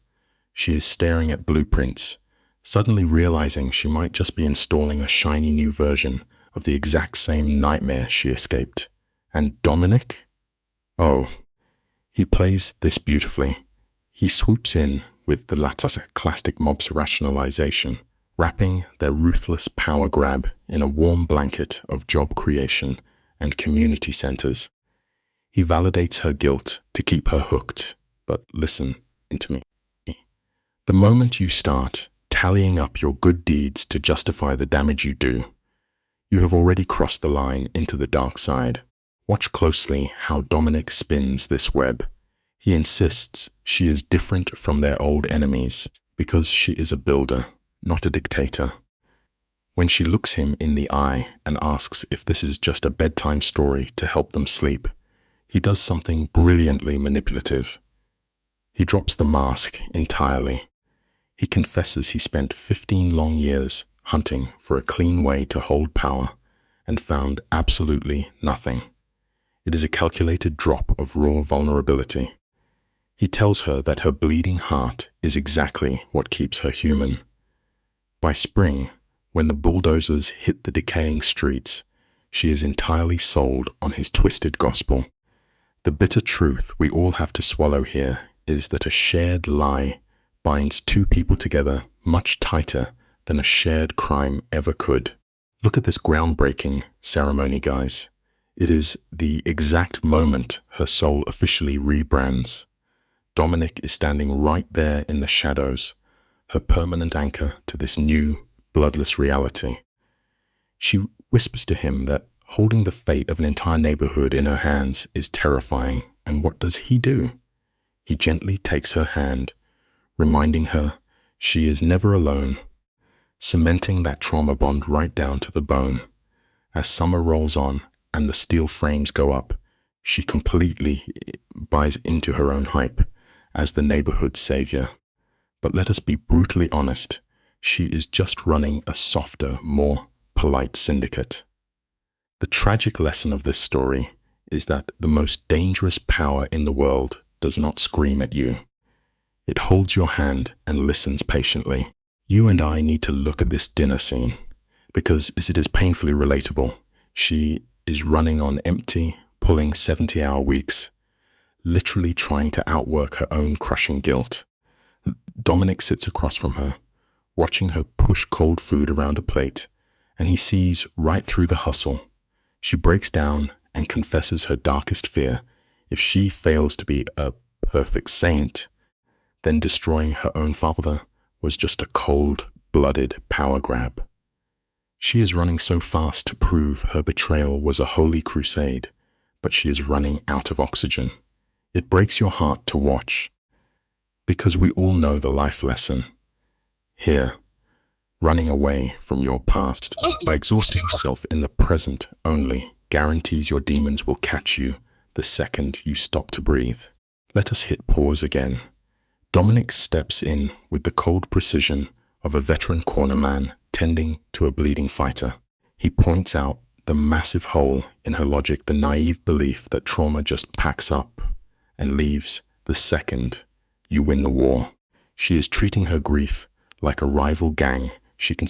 She is staring at blueprints, suddenly realizing she might just be installing a shiny new version of the exact same nightmare she escaped. And Dominic? Oh, he plays this beautifully. He swoops in with the latter classic mob's rationalization, wrapping their ruthless power grab in a warm blanket of job creation and community centers. He validates her guilt to keep her hooked, but listen into me. The moment you start tallying up your good deeds to justify the damage you do, you have already crossed the line into the dark side. Watch closely how Dominic spins this web. He insists she is different from their old enemies because she is a builder, not a dictator. When she looks him in the eye and asks if this is just a bedtime story to help them sleep, he does something brilliantly manipulative. He drops the mask entirely. He confesses he spent 15 long years hunting for a clean way to hold power and found absolutely nothing. It is a calculated drop of raw vulnerability. He tells her that her bleeding heart is exactly what keeps her human. By spring, when the bulldozers hit the decaying streets, she is entirely sold on his twisted gospel. The bitter truth we all have to swallow here is that a shared lie binds two people together much tighter than a shared crime ever could. Look at this groundbreaking ceremony, guys. It is the exact moment her soul officially rebrands. Dominic is standing right there in the shadows, her permanent anchor to this new, bloodless reality. She whispers to him that holding the fate of an entire neighborhood in her hands is terrifying, and what does he do? He gently takes her hand, reminding her she is never alone, cementing that trauma bond right down to the bone. As summer rolls on and the steel frames go up, she completely buys into her own hype as the neighborhood savior. But let us be brutally honest, she is just running a softer, more polite syndicate. The tragic lesson of this story is that the most dangerous power in the world does not scream at you. It holds your hand and listens patiently. You and I need to look at this dinner scene because it is painfully relatable. She is running on empty, pulling 70-hour weeks, literally trying to outwork her own crushing guilt. Dominic sits across from her, watching her push cold food around a plate, and he sees right through the hustle. She breaks down and confesses her darkest fear. If she fails to be a perfect saint, then destroying her own father was just a cold-blooded power grab. She is running so fast to prove her betrayal was a holy crusade, but she is running out of oxygen. It breaks your heart to watch, because we all know the life lesson. Here, running away from your past by exhausting yourself in the present only guarantees your demons will catch you the second you stop to breathe. Let us hit pause again. Dominic steps in with the cold precision of a veteran cornerman tending to a bleeding fighter. He points out the massive hole in her logic, the naive belief that trauma just packs up and leaves the second you win the war. She is treating her grief like a rival gang she can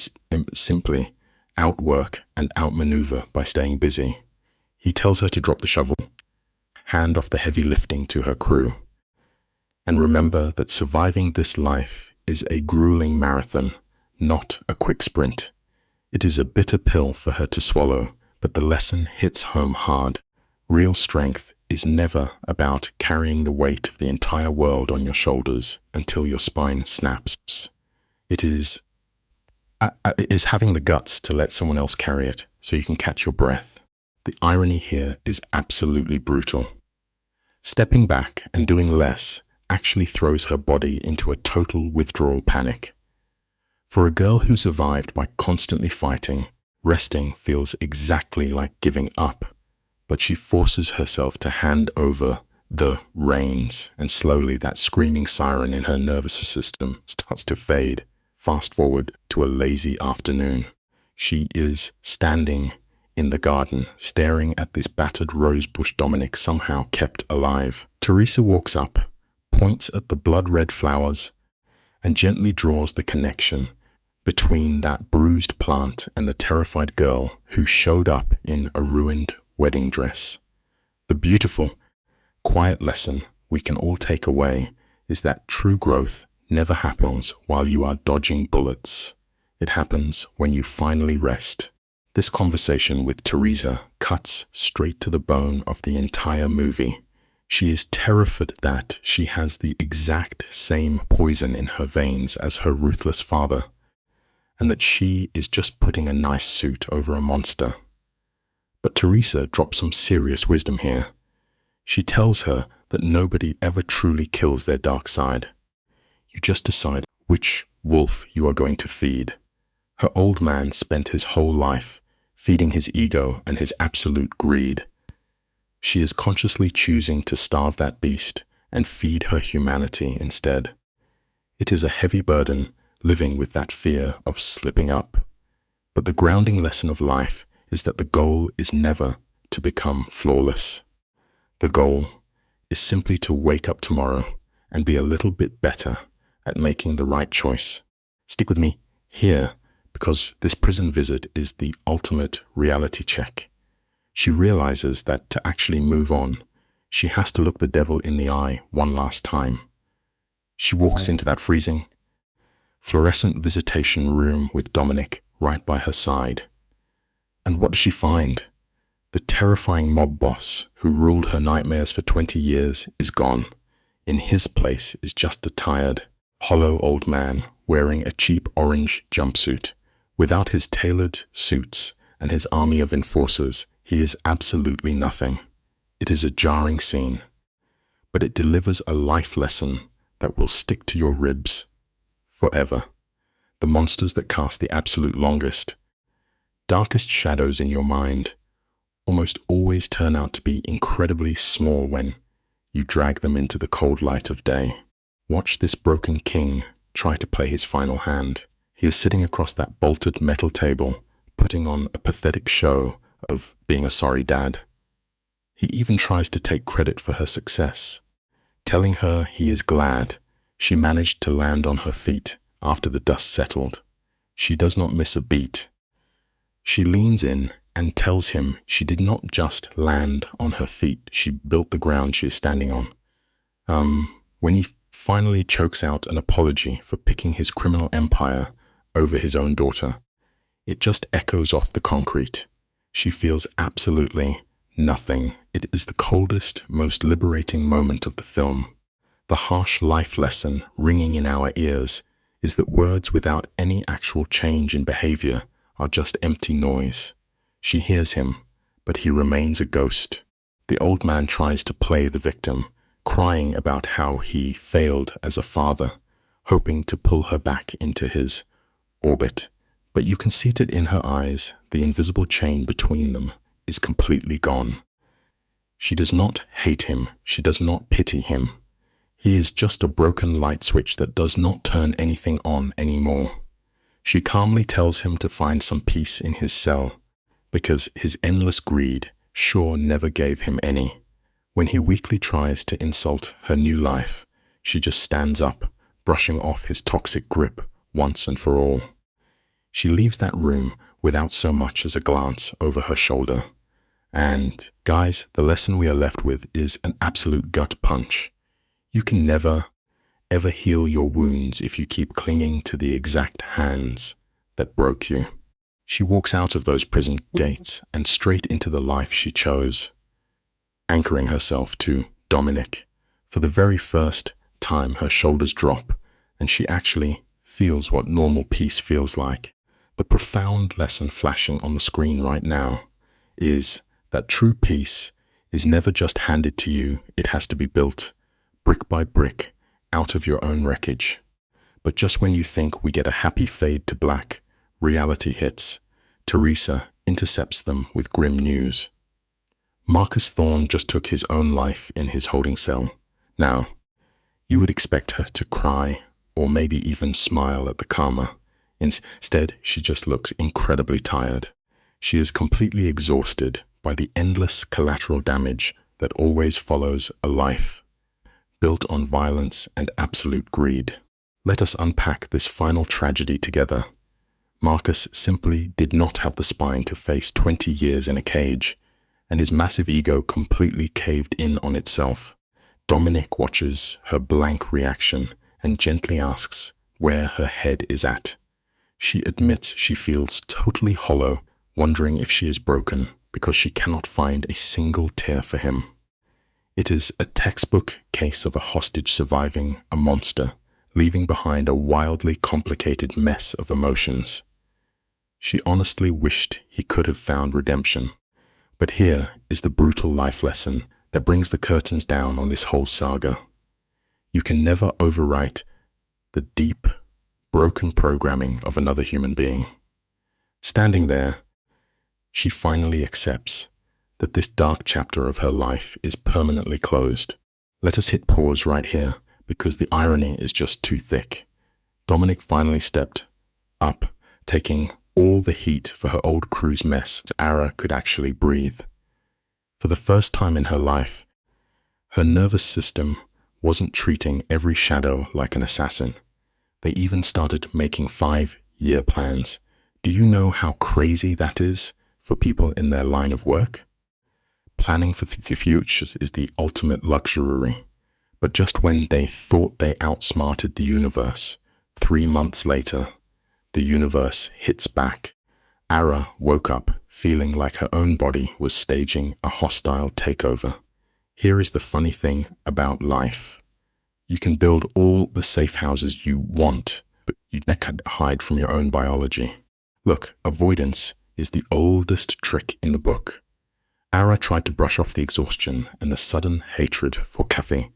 simply outwork and outmaneuver by staying busy. He tells her to drop the shovel, hand off the heavy lifting to her crew, and remember that surviving this life is a grueling marathon, not a quick sprint. It is a bitter pill for her to swallow, but the lesson hits home hard. Real strength is never about carrying the weight of the entire world on your shoulders until your spine snaps. It is having the guts to let someone else carry it so you can catch your breath. The irony here is absolutely brutal. Stepping back and doing less actually throws her body into a total withdrawal panic. For a girl who survived by constantly fighting, resting feels exactly like giving up. But she forces herself to hand over the reins, and slowly that screaming siren in her nervous system starts to fade. Fast forward to a lazy afternoon. She is standing in the garden, staring at this battered rosebush Dominic somehow kept alive. Teresa walks up, points at the blood-red flowers, and gently draws the connection between that bruised plant and the terrified girl who showed up in a ruined wedding dress. The beautiful, quiet lesson we can all take away is that true growth never happens while you are dodging bullets. It happens when you finally rest. This conversation with Teresa cuts straight to the bone of the entire movie. She is terrified that she has the exact same poison in her veins as her ruthless father, and that she is just putting a nice suit over a monster. But Teresa drops some serious wisdom here. She tells her that nobody ever truly kills their dark side. You just decide which wolf you are going to feed. Her old man spent his whole life feeding his ego and his absolute greed. She is consciously choosing to starve that beast and feed her humanity instead. It is a heavy burden living with that fear of slipping up. But the grounding lesson of life is that the goal is never to become flawless. The goal is simply to wake up tomorrow and be a little bit better at making the right choice. Stick with me here, because this prison visit is the ultimate reality check. She realizes that to actually move on, she has to look the devil in the eye one last time. She walks into that freezing, fluorescent visitation room with Dominic right by her side. And what does she find? The terrifying mob boss who ruled her nightmares for 20 years is gone. In his place is just a tired, hollow old man wearing a cheap orange jumpsuit. Without his tailored suits and his army of enforcers, he is absolutely nothing. It is a jarring scene, but it delivers a life lesson that will stick to your ribs forever. The monsters that cast the absolute longest, darkest shadows in your mind almost always turn out to be incredibly small when you drag them into the cold light of day. Watch this broken king try to play his final hand. He is sitting across that bolted metal table, putting on a pathetic show of being a sorry dad. He even tries to take credit for her success, telling her he is glad she managed to land on her feet after the dust settled. She does not miss a beat. She leans in and tells him she did not just land on her feet, she built the ground she is standing on. When he finally chokes out an apology for picking his criminal empire over his own daughter, it just echoes off the concrete. She feels absolutely nothing. It is the coldest, most liberating moment of the film. The harsh life lesson ringing in our ears is that words without any actual change in behavior are just empty noise. She hears him, but he remains a ghost. The old man tries to play the victim, crying about how he failed as a father, hoping to pull her back into his orbit. But you can see it in her eyes. The invisible chain between them is completely gone. She does not hate him. She does not pity him. He is just a broken light switch that does not turn anything on anymore. She calmly tells him to find some peace in his cell, because his endless greed sure never gave him any. When he weakly tries to insult her new life, she just stands up, brushing off his toxic grip once and for all. She leaves that room without so much as a glance over her shoulder. And, guys, the lesson we are left with is an absolute gut punch. You can never, ever heal your wounds if you keep clinging to the exact hands that broke you. She walks out of those prison gates and straight into the life she chose, anchoring herself to Dominic. For the very first time, her shoulders drop, and she actually feels what normal peace feels like. The profound lesson flashing on the screen right now is that true peace is never just handed to you. It has to be built, brick by brick, out of your own wreckage. But just when you think we get a happy fade to black, reality hits. Teresa intercepts them with grim news. Marcus Thorne just took his own life in his holding cell. Now, you would expect her to cry or maybe even smile at the karma. Instead, she just looks incredibly tired. She is completely exhausted by the endless collateral damage that always follows a life built on violence and absolute greed. Let us unpack this final tragedy together. Marcus simply did not have the spine to face 20 years in a cage, and his massive ego completely caved in on itself. Dominic watches her blank reaction and gently asks where her head is at. She admits she feels totally hollow, wondering if she is broken because she cannot find a single tear for him. It is a textbook case of a hostage surviving a monster, leaving behind a wildly complicated mess of emotions. She honestly wished he could have found redemption. But here is the brutal life lesson that brings the curtains down on this whole saga. You can never overwrite the deep, broken programming of another human being. Standing there, she finally accepts that this dark chapter of her life is permanently closed. Let us hit pause right here because the irony is just too thick. Dominic finally stepped up, taking all the heat for her old crew's mess so Ara could actually breathe. For the first time in her life, her nervous system wasn't treating every shadow like an assassin. They even started making 5-year plans. Do you know how crazy that is for people in their line of work? Planning for the future is the ultimate luxury. But just when they thought they outsmarted the universe, 3 months later, the universe hits back. Ara woke up feeling like her own body was staging a hostile takeover. Here is the funny thing about life. You can build all the safe houses you want, but you can't hide from your own biology. Look, avoidance is the oldest trick in the book. Ara tried to brush off the exhaustion and the sudden hatred for Kathy,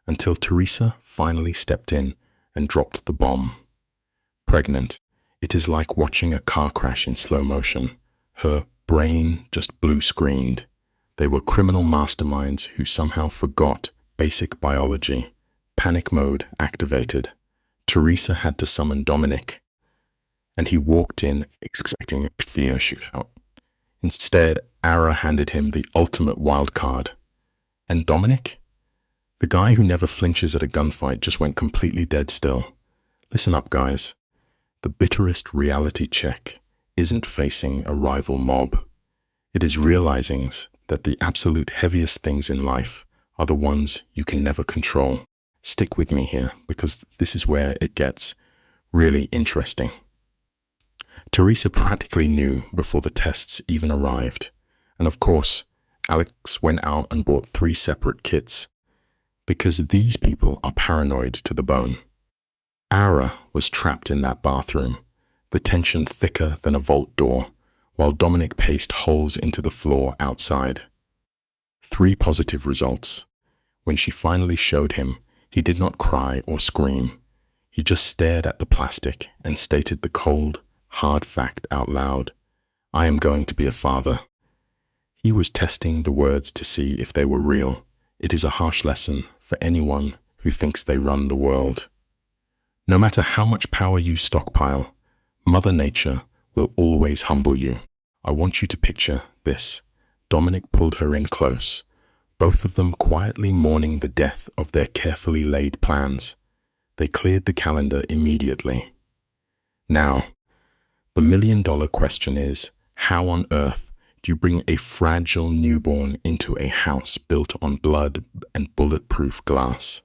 until Teresa finally stepped in and dropped the bomb. Pregnant, it is like watching a car crash in slow motion. Her brain just blue-screened. They were criminal masterminds who somehow forgot basic biology. Panic mode activated. Teresa had to summon Dominic, and he walked in expecting a fear shootout. Instead, Ara handed him the ultimate wild card. And Dominic? The guy who never flinches at a gunfight just went completely dead still. Listen up, guys. The bitterest reality check isn't facing a rival mob. It is realizing that the absolute heaviest things in life are the ones you can never control. Stick with me here, because this is where it gets really interesting. Teresa practically knew before the tests even arrived. And of course, Alex went out and bought 3 separate kits, because these people are paranoid to the bone. Ara was trapped in that bathroom, the tension thicker than a vault door, while Dominic paced holes into the floor outside. 3 positive results. When she finally showed him, he did not cry or scream. He just stared at the plastic and stated the cold, hard fact out loud. I am going to be a father. He was testing the words to see if they were real. It is a harsh lesson for anyone who thinks they run the world. No matter how much power you stockpile, Mother Nature will always humble you. I want you to picture this. Dominic pulled her in close, both of them quietly mourning the death of their carefully laid plans. They cleared the calendar immediately. Now, the million-dollar question is, how on earth do you bring a fragile newborn into a house built on blood and bulletproof glass?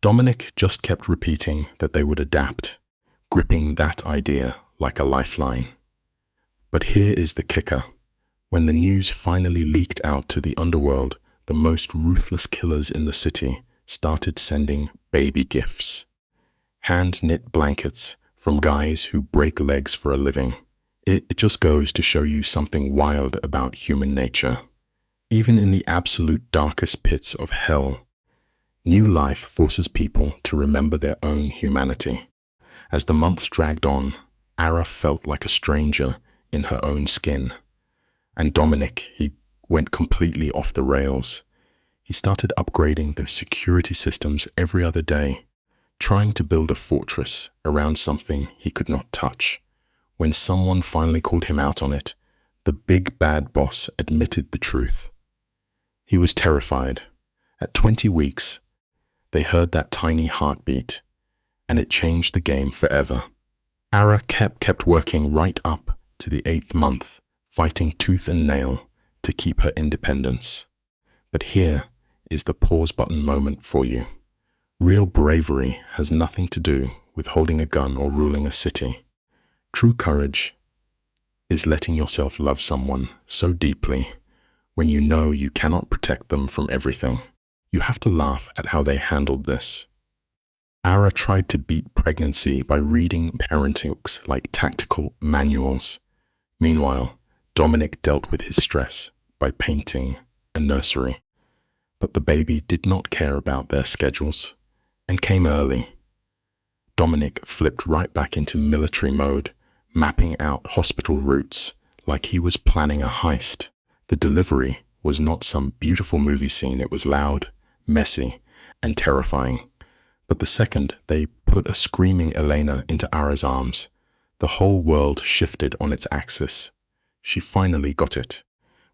Dominic just kept repeating that they would adapt, gripping that idea like a lifeline. But here is the kicker. When the news finally leaked out to the underworld, the most ruthless killers in the city started sending baby gifts. Hand-knit blankets from guys who break legs for a living. It just goes to show you something wild about human nature. Even in the absolute darkest pits of hell, new life forces people to remember their own humanity. As the months dragged on, Ara felt like a stranger in her own skin. And Dominic, he went completely off the rails. He started upgrading the security systems every other day, trying to build a fortress around something he could not touch. When someone finally called him out on it, the big bad boss admitted the truth. He was terrified. At 20 weeks, they heard that tiny heartbeat, and it changed the game forever. Ara kept working right up to the 8th month, fighting tooth and nail to keep her independence. But here is the pause button moment for you. Real bravery has nothing to do with holding a gun or ruling a city. True courage is letting yourself love someone so deeply when you know you cannot protect them from everything. You have to laugh at how they handled this. Ara tried to beat pregnancy by reading parenting books like tactical manuals. Meanwhile, Dominic dealt with his stress by painting a nursery. But the baby did not care about their schedules and came early. Dominic flipped right back into military mode, mapping out hospital routes like he was planning a heist. The delivery was not some beautiful movie scene. It was loud, messy, and terrifying. But the second they put a screaming Elena into Ara's arms, the whole world shifted on its axis. She finally got it.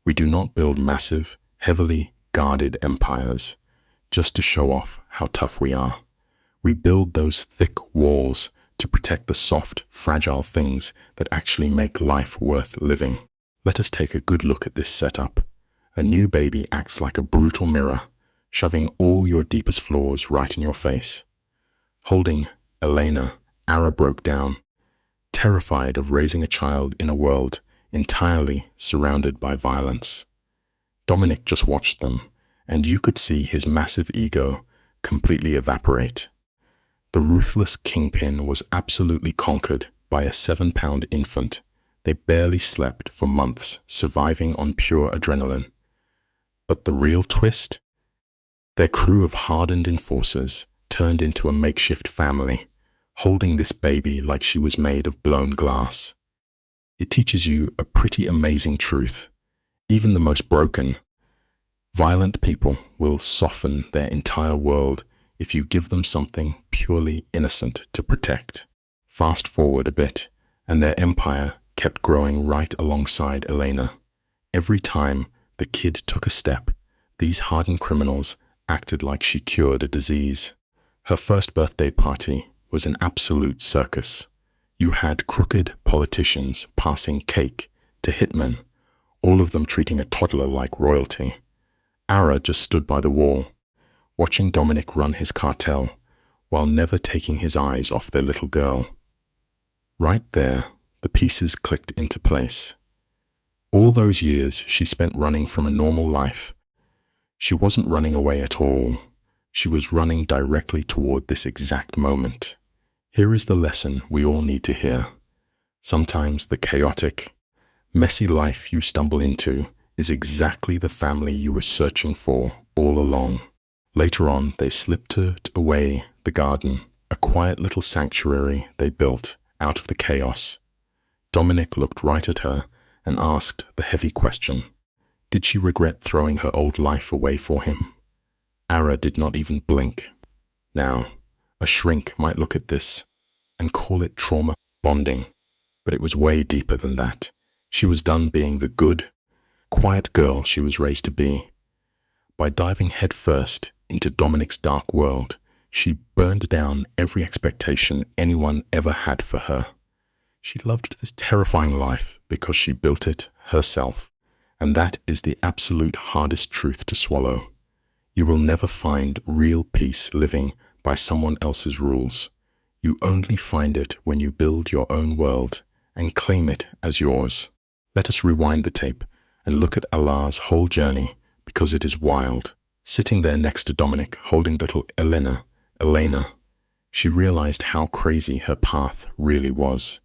We do not build massive, heavily guarded empires just to show off how tough we are. We build those thick walls to protect the soft, fragile things that actually make life worth living. Let us take a good look at this setup. A new baby acts like a brutal mirror, shoving all your deepest flaws right in your face. Holding Elena, Ara broke down, terrified of raising a child in a world entirely surrounded by violence. Dominic just watched them, and you could see his massive ego completely evaporate. The ruthless kingpin was absolutely conquered by a 7-pound infant. They barely slept for months, surviving on pure adrenaline. But the real twist? Their crew of hardened enforcers turned into a makeshift family, holding this baby like she was made of blown glass. It teaches you a pretty amazing truth. Even the most broken, violent people will soften their entire world if you give them something purely innocent to protect. Fast forward a bit, and their empire kept growing right alongside Elena. Every time the kid took a step, these hardened criminals acted like she cured a disease. Her first birthday party was an absolute circus. You had crooked politicians passing cake to hitmen, all of them treating a toddler like royalty. Ara just stood by the wall, watching Dominic run his cartel while never taking his eyes off their little girl. Right there, the pieces clicked into place. All those years she spent running from a normal life, she wasn't running away at all. She was running directly toward this exact moment. Here is the lesson we all need to hear. Sometimes the chaotic, messy life you stumble into is exactly the family you were searching for all along. Later on, they slipped away the garden, a quiet little sanctuary they built out of the chaos. Dominic looked right at her and asked the heavy question. Did she regret throwing her old life away for him? Ara did not even blink. Now, a shrink might look at this and call it trauma bonding, but it was way deeper than that. She was done being the good, quiet girl she was raised to be. By diving headfirst into Dominic's dark world, she burned down every expectation anyone ever had for her. She loved this terrifying life because she built it herself, and that is the absolute hardest truth to swallow. You will never find real peace living by someone else's rules. You only find it when you build your own world and claim it as yours. Let us rewind the tape and look at Allah's whole journey, because it is wild. Sitting there next to Dominic, holding little Elena, she realized how crazy her path really was.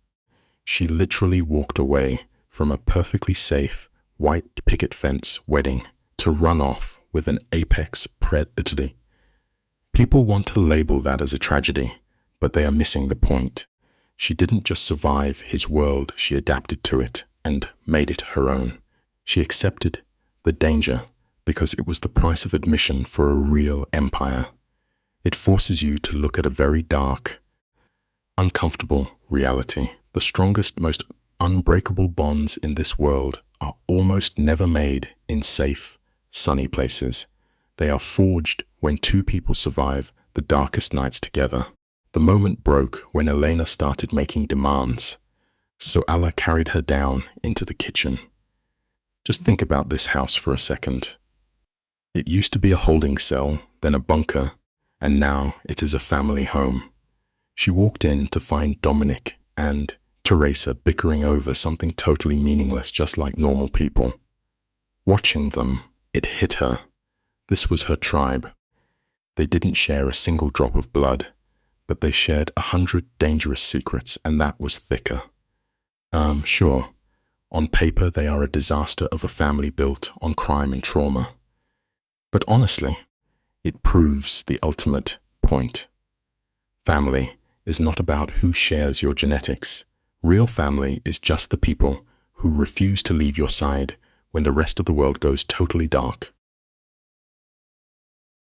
She literally walked away from a perfectly safe, white picket fence wedding to run off with an apex predator. People want to label that as a tragedy, but they are missing the point. She didn't just survive his world, she adapted to it and made it her own. She accepted the danger because it was the price of admission for a real empire. It forces you to look at a very dark, uncomfortable reality. The strongest, most unbreakable bonds in this world are almost never made in safe, sunny places. They are forged when two people survive the darkest nights together. The moment broke when Elena started making demands, so Allah carried her down into the kitchen. Just think about this house for a second. It used to be a holding cell, then a bunker, and now it is a family home. She walked in to find Dominic and Teresa bickering over something totally meaningless, just like normal people. Watching them, it hit her. This was her tribe. They didn't share a single drop of blood, but they shared 100 dangerous secrets, and that was thicker. Sure, on paper they are a disaster of a family built on crime and trauma. But honestly, it proves the ultimate point. Family is not about who shares your genetics, Real family is just the people who refuse to leave your side when the rest of the world goes totally dark.